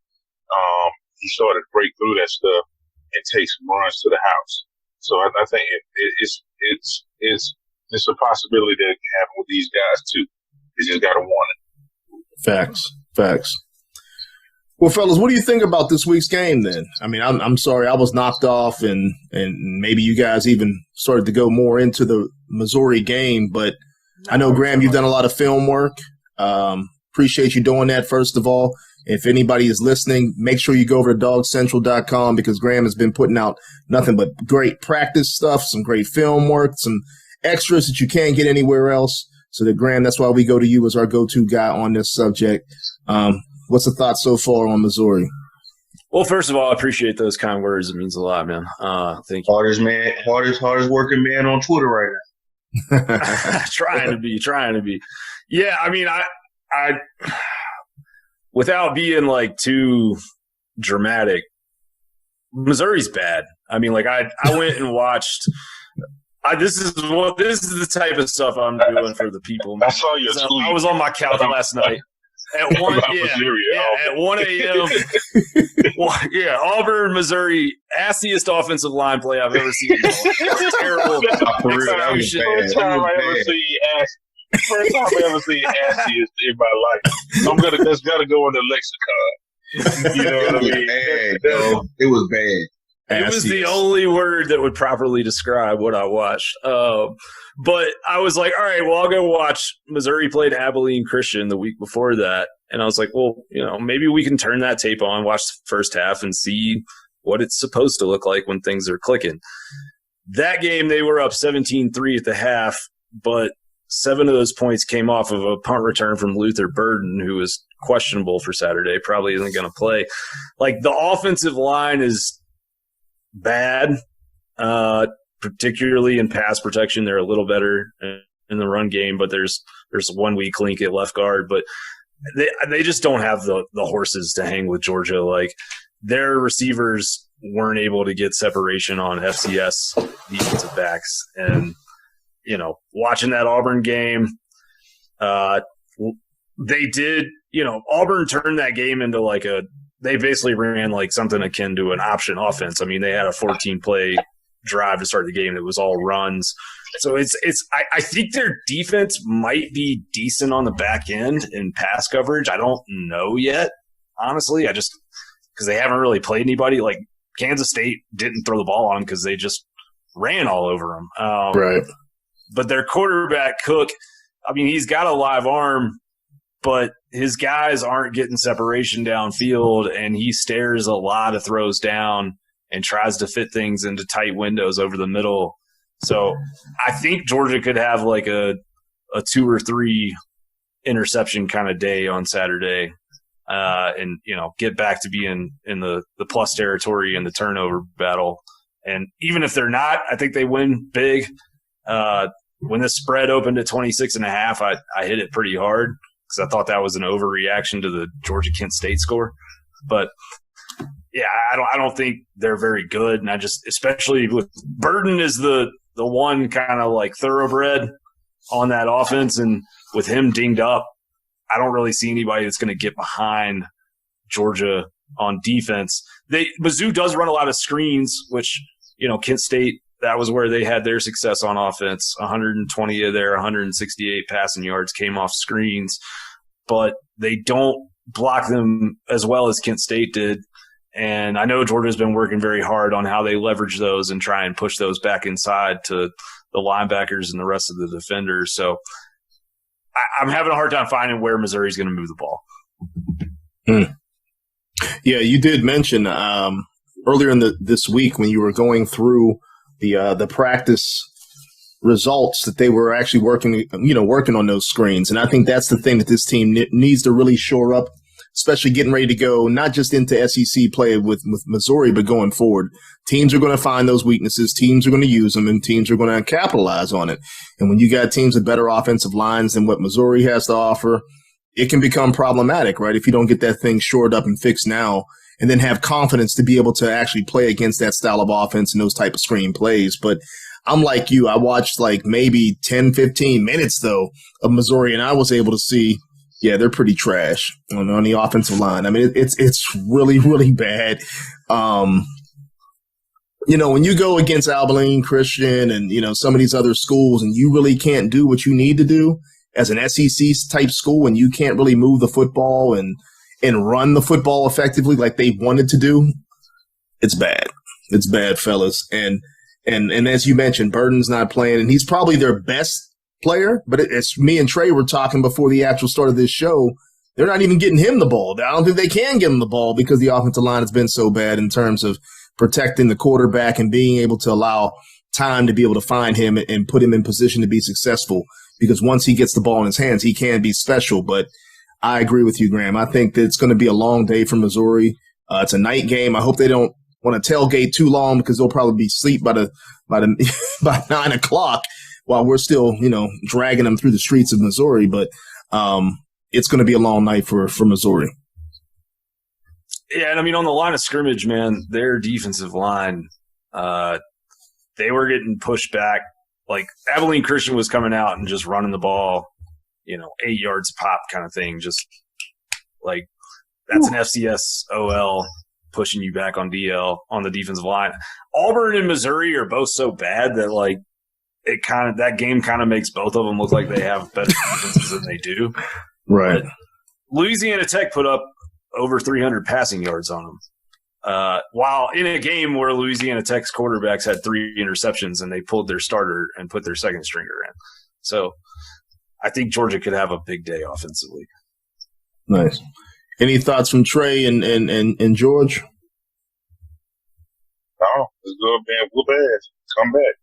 he started to break through that stuff and take some runs to the house. So I think it's a possibility that it can happen with these guys too. They just got to want it. Facts. Well, fellas, what do you think about this week's game then? I mean, I'm sorry I was knocked off and maybe you guys even started to go more into the Missouri game, but I know, Graham, you've done a lot of film work. Appreciate you doing that, first of all. If anybody is listening, make sure you go over to dawgcentral.com because Graham has been putting out nothing but great practice stuff, some great film work, some extras that you can't get anywhere else. So that, Graham, that's why we go to you as our go-to guy on this subject. What's the thought so far on Missouri? Well, first of all, I appreciate those kind words. It means a lot, man. Thank you. Hardest working man on Twitter right now. Trying to be. Yeah, I mean, I without being like too dramatic, Missouri's bad. I mean, like I went and watched. This is the type of stuff I'm doing for the people. I saw your tweet. I was on my couch last night. At 1 a.m. Auburn, Missouri, assiest offensive line play I've ever seen. Terrible. First time I ever seen assiest in my life. That's gotta go in the lexicon. You know what I mean? It was bad. It was the only word that would properly describe what I watched. But I was like, all right, well, I'll go watch Missouri played Abilene Christian the week before that. And I was like, well, maybe we can turn that tape on, watch the first half, and see what it's supposed to look like when things are clicking. That game, they were up 17-3 at the half, but 7 of those points came off of a punt return from Luther Burden, who was questionable for Saturday, probably isn't going to play. Like, the offensive line is bad, particularly in pass protection. They're a little better in the run game, but there's one weak link at left guard. But they just don't have the horses to hang with Georgia. Like, their receivers weren't able to get separation on FCS defensive backs. And, watching that Auburn game, they did, Auburn turned that game into they basically ran like something akin to an option offense. I mean, they had a 14-play drive to start the game that was all runs. So I think their defense might be decent on the back end in pass coverage. I don't know yet, honestly. Because they haven't really played anybody. Like Kansas State didn't throw the ball on them because they just ran all over them. Right. But their quarterback, Cook, I mean, he's got a live arm, but his guys aren't getting separation downfield, and he stares a lot of throws down and tries to fit things into tight windows over the middle. So I think Georgia could have like a 2 or 3 interception kind of day on Saturday, and get back to being in the plus territory in the turnover battle. And even if they're not, I think they win big. When this spread opened at 26.5, I hit it pretty hard because I thought that was an overreaction to the Georgia-Kent State score. But yeah, I don't think they're very good, and especially with Burden is the one kind of like thoroughbred on that offense, and with him dinged up, I don't really see anybody that's going to get behind Georgia on defense. Mizzou does run a lot of screens, which Kent State, that was where they had their success on offense. 120 of their 168 passing yards came off screens, but they don't block them as well as Kent State did. And I know Georgia's been working very hard on how they leverage those and try and push those back inside to the linebackers and the rest of the defenders. So I'm having a hard time finding where Missouri's going to move the ball. Yeah, you did mention earlier in this week when you were going through the practice results that they were actually working on those screens. And I think that's the thing that this team needs to really shore up, especially getting ready to go, not just into SEC play with Missouri, but going forward. Teams are going to find those weaknesses. Teams are going to use them, and teams are going to capitalize on it. And when you got teams with better offensive lines than what Missouri has to offer, it can become problematic, right? If you don't get that thing shored up and fixed now, and then have confidence to be able to actually play against that style of offense and those type of screen plays. But I'm like you. I watched like maybe 10, 15 minutes, though, of Missouri, and I was able to see, yeah, they're pretty trash on the offensive line. I mean, it's really, really bad. When you go against Abilene Christian and, some of these other schools, and you really can't do what you need to do as an SEC-type school, and you can't really move the football and run the football effectively like they wanted to do, it's bad. It's bad, fellas. And as you mentioned, Burden's not playing, and he's probably their best player, but it's me and Trey were talking before the actual start of this show. They're not even getting him the ball. I don't think they can get him the ball because the offensive line has been so bad in terms of protecting the quarterback and being able to allow time to be able to find him and put him in position to be successful, because once he gets the ball in his hands, he can be special. But I agree with you, Graham. I think that it's going to be a long day for Missouri. It's a night game. I hope they don't want to tailgate too long, because they'll probably be asleep by 9 o'clock while we're still, dragging them through the streets of Missouri. But it's going to be a long night for Missouri. Yeah, and I mean, on the line of scrimmage, man, their defensive line, they were getting pushed back. Like, Abilene Christian was coming out and just running the ball, 8 yards pop kind of thing. Just like, that's an FCS OL pushing you back on DL on the defensive line. Auburn and Missouri are both so bad that, like, that game kind of makes both of them look like they have better defenses than they do. Right. But Louisiana Tech put up over 300 passing yards on them. While in a game where Louisiana Tech's quarterbacks had 3 interceptions and they pulled their starter and put their second stringer in. So I think Georgia could have a big day offensively. Nice. Any thoughts from Trey and George? No, it's good, man. Whoop ass. Come back.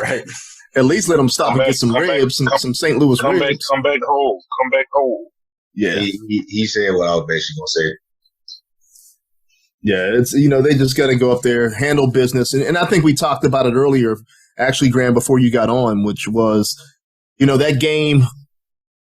Right. At least let them stop and get some ribs, some St. Louis ribs. Come back whole. Come back whole. Yeah. He said what I was basically going to say. Yeah, it's, they just got to go up there, handle business. And I think we talked about it earlier, actually, Graham, before you got on, which was, that game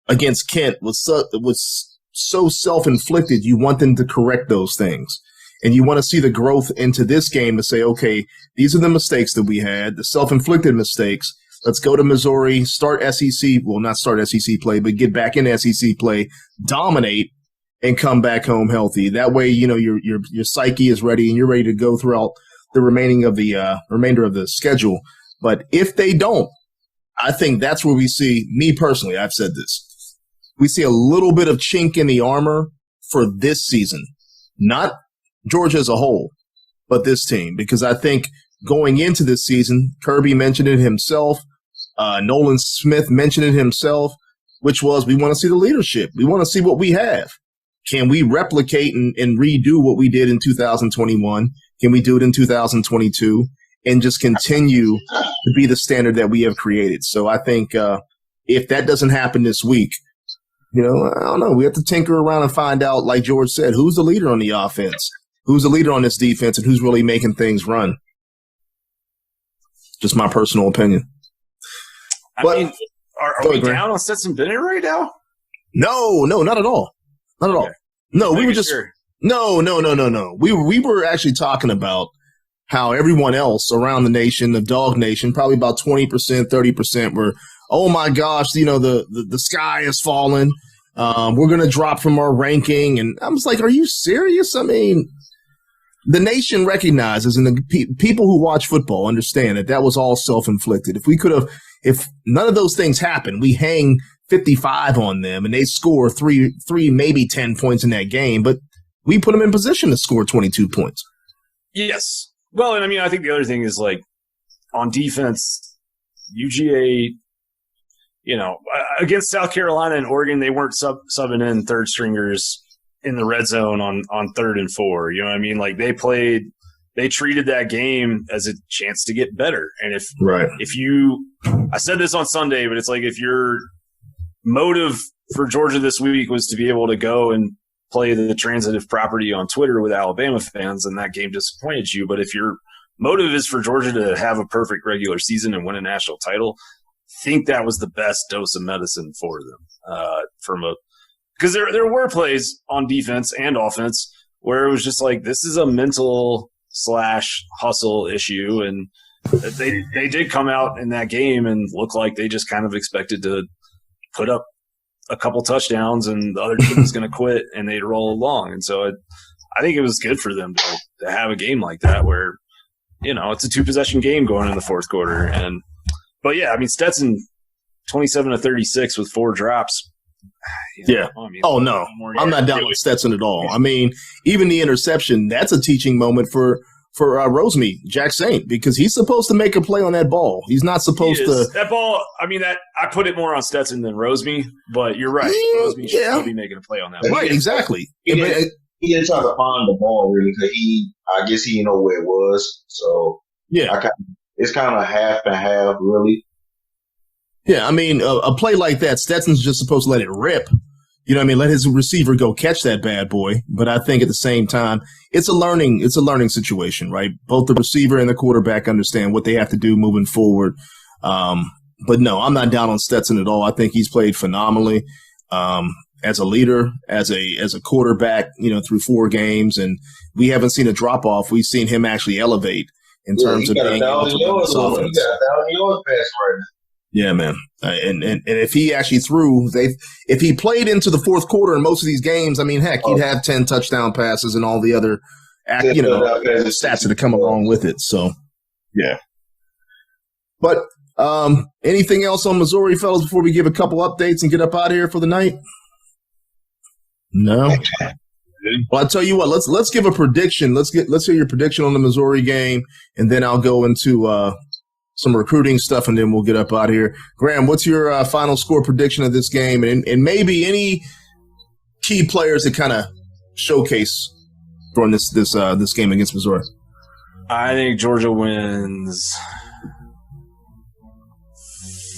against Kent was so self-inflicted, you want them to correct those things. And you want to see the growth into this game to say, okay, these are the mistakes that we had, the self-inflicted mistakes. Let's go to Missouri, start SEC, well, not start SEC play, but get back in SEC play, dominate, and come back home healthy. That way, your psyche is ready and you're ready to go throughout the remainder of the schedule. But if they don't, I think that's where we see, me personally, I've said this, we see a little bit of chink in the armor for this season. Not Georgia as a whole, but this team. Because I think going into this season, Kirby mentioned it himself, Nolan Smith mentioned it himself, which was we want to see the leadership. We want to see what we have. Can we replicate and redo what we did in 2021? Can we do it in 2022? And just continue to be the standard that we have created. So I think if that doesn't happen this week, I don't know. We have to tinker around and find out, like George said, who's the leader on the offense, who's the leader on this defense, and who's really making things run. Just my personal opinion. Are we down on Stetson Bennett right now? No, not at all. Not at all. No, we were just sure. No. We were actually talking about how everyone else around the nation, the Dawg Nation, probably about 20%, 30% were, oh my gosh, the sky is falling. We're going to drop from our ranking. And I was like, are you serious? I mean, the nation recognizes, and the people who watch football understand that was all self-inflicted. If none of those things happen, we hang 55 on them and they score three, maybe 10 points in that game, but we put them in position to score 22 points. Yes. Well, and I mean, I think the other thing is, like, on defense, UGA, against South Carolina and Oregon, they weren't subbing in third stringers in the red zone on 3rd and 4. You know what I mean? Like, they treated that game as a chance to get better. And I said this on Sunday, but it's like, if your motive for Georgia this week was to be able to go and play the transitive property on Twitter with Alabama fans, and that game disappointed you. But if your motive is for Georgia to have a perfect regular season and win a national title, I think that was the best dose of medicine for them. Because there were plays on defense and offense where it was just like, this is a mental / hustle issue, and they did come out in that game and look like they just kind of expected to put up a couple touchdowns and the other team was going to quit and they'd roll along. And so I think it was good for them to have a game like that where, it's a 2-possession game going in the fourth quarter. But yeah, I mean, Stetson 27-36 with 4 drops. Yeah. Oh, no. I'm not down with Stetson at all. I mean, even the interception, that's a teaching moment for Roseme, Jack Saint, because he's supposed to make a play on that ball. He's not supposed to. That ball, I mean, I put it more on Stetson than Roseme, but you're right. Roseme should be making a play on that ball. Right, exactly. He didn't try to find the ball, really, because I guess he didn't know where it was. So, yeah, it's kind of half and half, really. Yeah, I mean, a play like that, Stetson's just supposed to let it rip. You know what I mean? Let his receiver go catch that bad boy. But I think at the same time, it's a learning situation, right? Both the receiver and the quarterback understand what they have to do moving forward. But no, I'm not down on Stetson at all. I think he's played phenomenally as a leader, as a quarterback, through 4 games. And we haven't seen a drop off. We've seen him actually elevate in terms of being able to run this offense. He got a 1,000-yard pass right now. Yeah, man. And if he actually if he played into the fourth quarter in most of these games, I mean, heck, he'd have 10 touchdown passes and all the other, stats that come along with it. So, yeah. But anything else on Missouri, fellas, before we give a couple updates and get up out of here for the night? No. Well, I'll tell you what. Let's give a prediction. Let's hear your prediction on the Missouri game, and then I'll go into some recruiting stuff, and then we'll get up out of here. Graham, what's your final score prediction of this game, and maybe any key players that kind of showcase during this game against Missouri? I think Georgia wins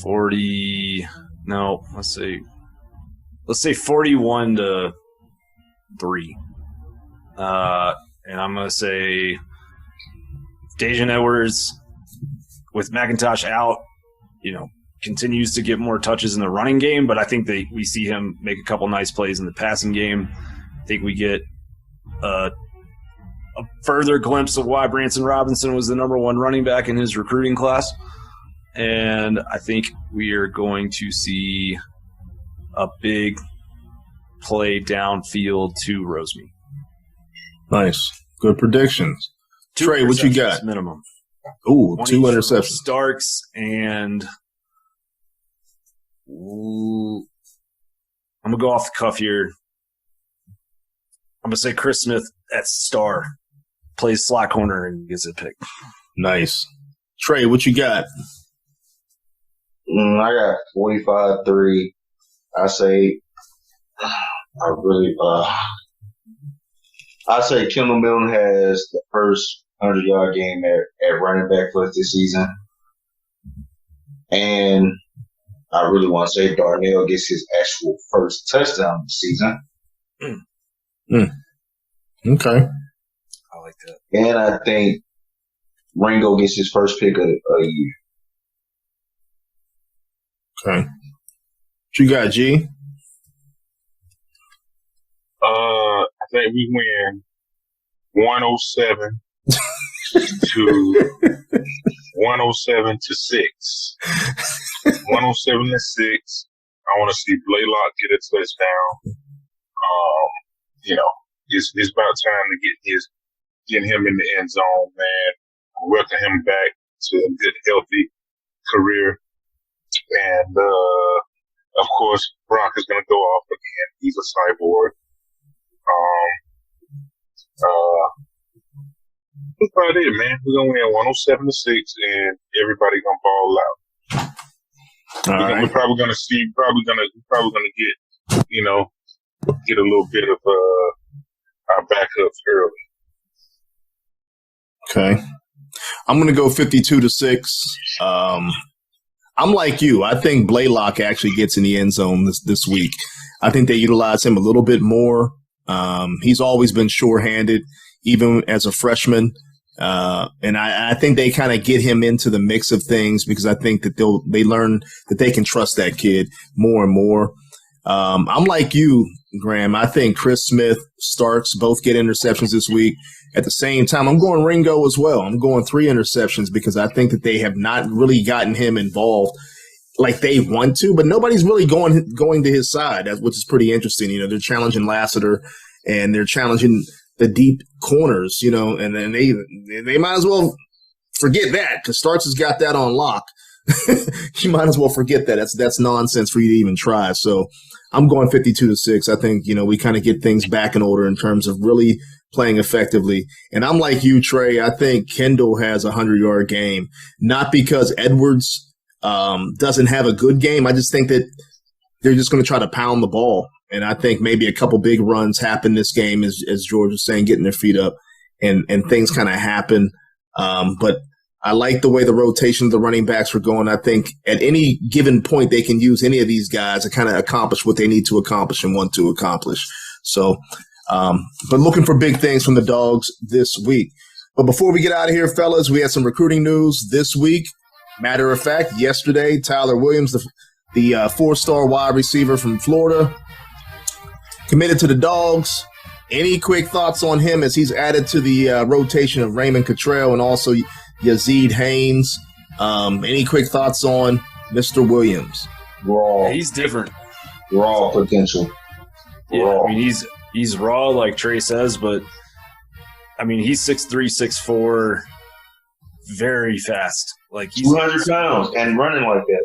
40. No, let's say 41-3. And I'm gonna say Dejan Edwards, with McIntosh out, continues to get more touches in the running game, but I think we see him make a couple nice plays in the passing game. I think we get a further glimpse of why Branson Robinson was the number one running back in his recruiting class. And I think we are going to see a big play downfield to Roseme. Nice. Good predictions. Trey, what you got? Minimum. Ooh, 2 interceptions. Starks and I'm going to go off the cuff here. I'm going to say Chris Smith at star plays slot corner and gets a pick. Nice. Trey, what you got? I got 45-3. I say Kendall Milton has the first 100-yard game at running back for us this season. And I really want to say Darnell gets his actual first touchdown of the season. Okay. I like that. And I think Ringo gets his first pick of the year. Okay. What you got, G? I think we win 107 to 107 to 6. 107 to 6. I want to see Blaylock get a touchdown. It's about time to get him in the end zone, man. Welcome him back to a good, healthy career. And, of course, Brock is going to go off again. He's a cyborg. That's about it, man. We're going to win 107 to 6, and everybody going to ball out. We're probably going to get a little bit of our backups early. Okay. I'm going to go 52 to 6. I'm like you. I think Blaylock actually gets in the end zone this week. I think they utilize him a little bit more. He's always been sure-handed, even as a freshman. And I think they kind of get him into the mix of things because I think that they learn that they can trust that kid more and more. I'm like you, Graham. I think Chris Smith, Starks both get interceptions this week. At the same time, I'm going Ringo as well. I'm going 3 interceptions because I think that they have not really gotten him involved like they want to, but nobody's really going to his side, which is pretty interesting. They're challenging Lassiter and they're challenging the deep corners, and then they might as well forget that because Starks has got that on lock. You might as well forget that. That's nonsense for you to even try. So I'm going 52 to 6. I think, we kind of get things back in order in terms of really playing effectively. And I'm like you, Trey. I think Kendall has a 100-yard game, not because Edwards doesn't have a good game. I just think that they're just going to try to pound the ball. And I think maybe a couple big runs happen this game, as George was saying, getting their feet up and things kind of happen. But I like the way the rotation of the running backs were going. I think at any given point, they can use any of these guys to kind of accomplish what they need to accomplish and want to accomplish. So, but looking for big things from the Dogs this week. But before we get out of here, fellas, we had some recruiting news this week. Matter of fact, yesterday, Tyler Williams, the 4-star wide receiver from Florida, committed to the Dogs. Any quick thoughts on him as he's added to the rotation of Raymond Cottrell and also Yazid Haynes? Any quick thoughts on Mr. Williams? Raw. Yeah, he's different. Raw potential. Yeah, Raw. I mean, he's raw, like Trey says, but I mean, he's 6'3", 6'4", very fast. Like he's 200 pounds and running like that.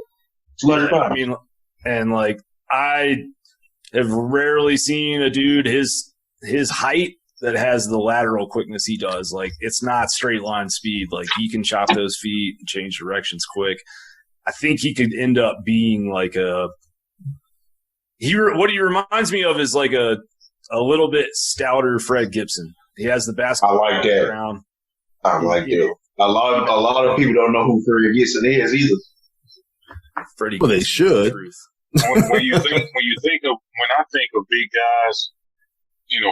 200 pounds. I mean, and like I have rarely seen a dude his height that has the lateral quickness he does. Like it's not straight line speed. Like he can chop those feet and change directions quick. I think he could end up being like what he reminds me of is like a little bit stouter Fred Gibson. He has the basketball. I like that. Background. I like that. A lot of people don't know who Fred Gibson is either. Freddie Well, they Gibson, should. the truth. when I think of big guys,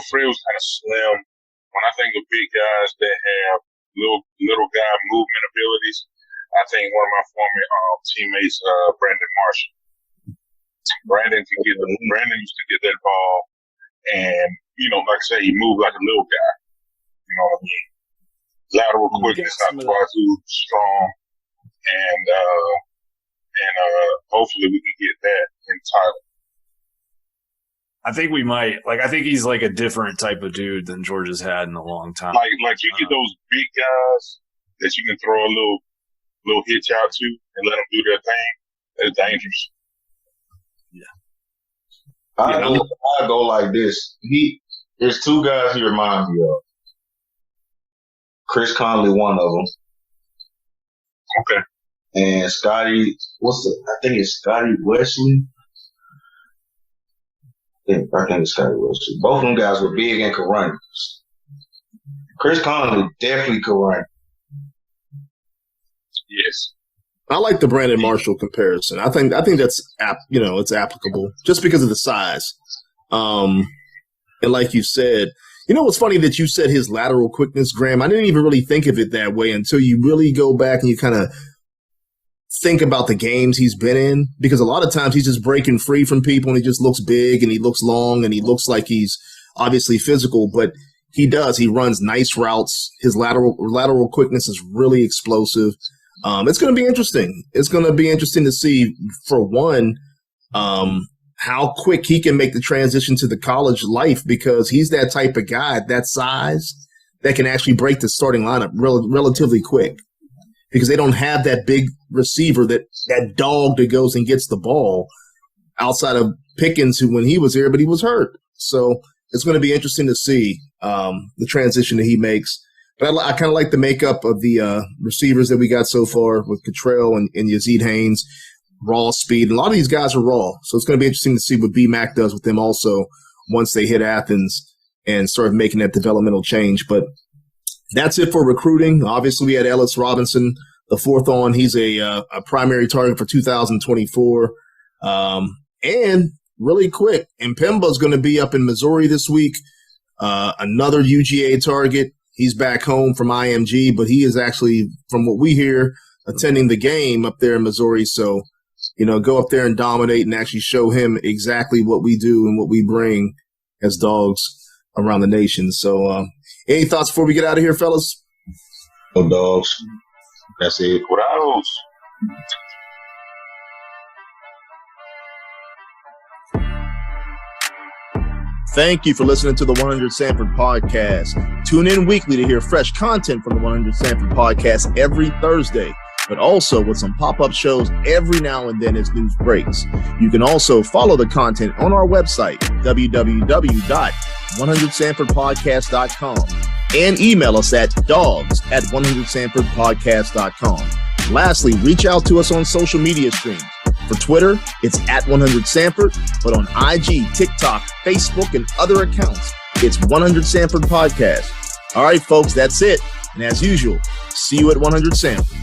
Fred was kind of slim. When I think of big guys that have little guy movement abilities, I think one of my former teammates, Brandon Marshall. Brandon used to get that ball, and like I say, he moved like a little guy. You know what I mean? Lateral quickness, not quite too strong, and hopefully we can get that in Tyler. I think we might. I think he's like a different type of dude than George has had in a long time. Like you get those big guys that you can throw a little hitch out to and let them do their thing. It's dangerous. Yeah. I go like this. There's two guys he reminds me of. Chris Conley, one of them. Okay. And Scotty, I think it's Scotty Wesley. I think it's Scotty Wesley. Both of them guys were big and could run. Chris Conley definitely could run. Yes. I like the Brandon Marshall comparison. I think that's it's applicable just because of the size. And like you said, what's funny that you said his lateral quickness, Graham? I didn't even really think of it that way until you really go back and you kind of think about the games he's been in, because a lot of times he's just breaking free from people and he just looks big and he looks long and he looks like he's obviously physical, but he runs nice routes. His lateral quickness is really explosive. It's going to be interesting. It's going to be interesting to see, for one, how quick he can make the transition to the college life, because he's that type of guy at that size that can actually break the starting lineup relatively quick, because they don't have that big receiver, that dog that goes and gets the ball, outside of Pickens, who when he was here, but he was hurt. So it's going to be interesting to see the transition that he makes. But I kind of like the makeup of the receivers that we got so far with Cottrell and Yazeed Haynes, raw speed. And a lot of these guys are raw. So it's going to be interesting to see what B-Mac does with them also once they hit Athens and start making that developmental change. But that's it for recruiting. Obviously, we had Ellis Robinson IV on. He's a primary target for 2024. And really quick, Mpemba's going to be up in Missouri this week. Another UGA target. He's back home from IMG, but he is actually, from what we hear, attending the game up there in Missouri. So, go up there and dominate and actually show him exactly what we do and what we bring as Dogs around the nation. So, any thoughts before we get out of here, fellas? No Dogs. That's it. What else? Thank you for listening to the 100 Sanford Podcast. Tune in weekly to hear fresh content from the 100 Sanford Podcast every Thursday, but also with some pop-up shows every now and then as news breaks. You can also follow the content on our website, www.100sanfordpodcast.com, and email us at dogs@100sanfordpodcast.com. Lastly, reach out to us on social media streams. For Twitter, it's @100Sanford, but on IG, TikTok, Facebook, and other accounts, it's 100 Sanford Podcast. All right, folks, that's it. And as usual, see you at 100 Sanford.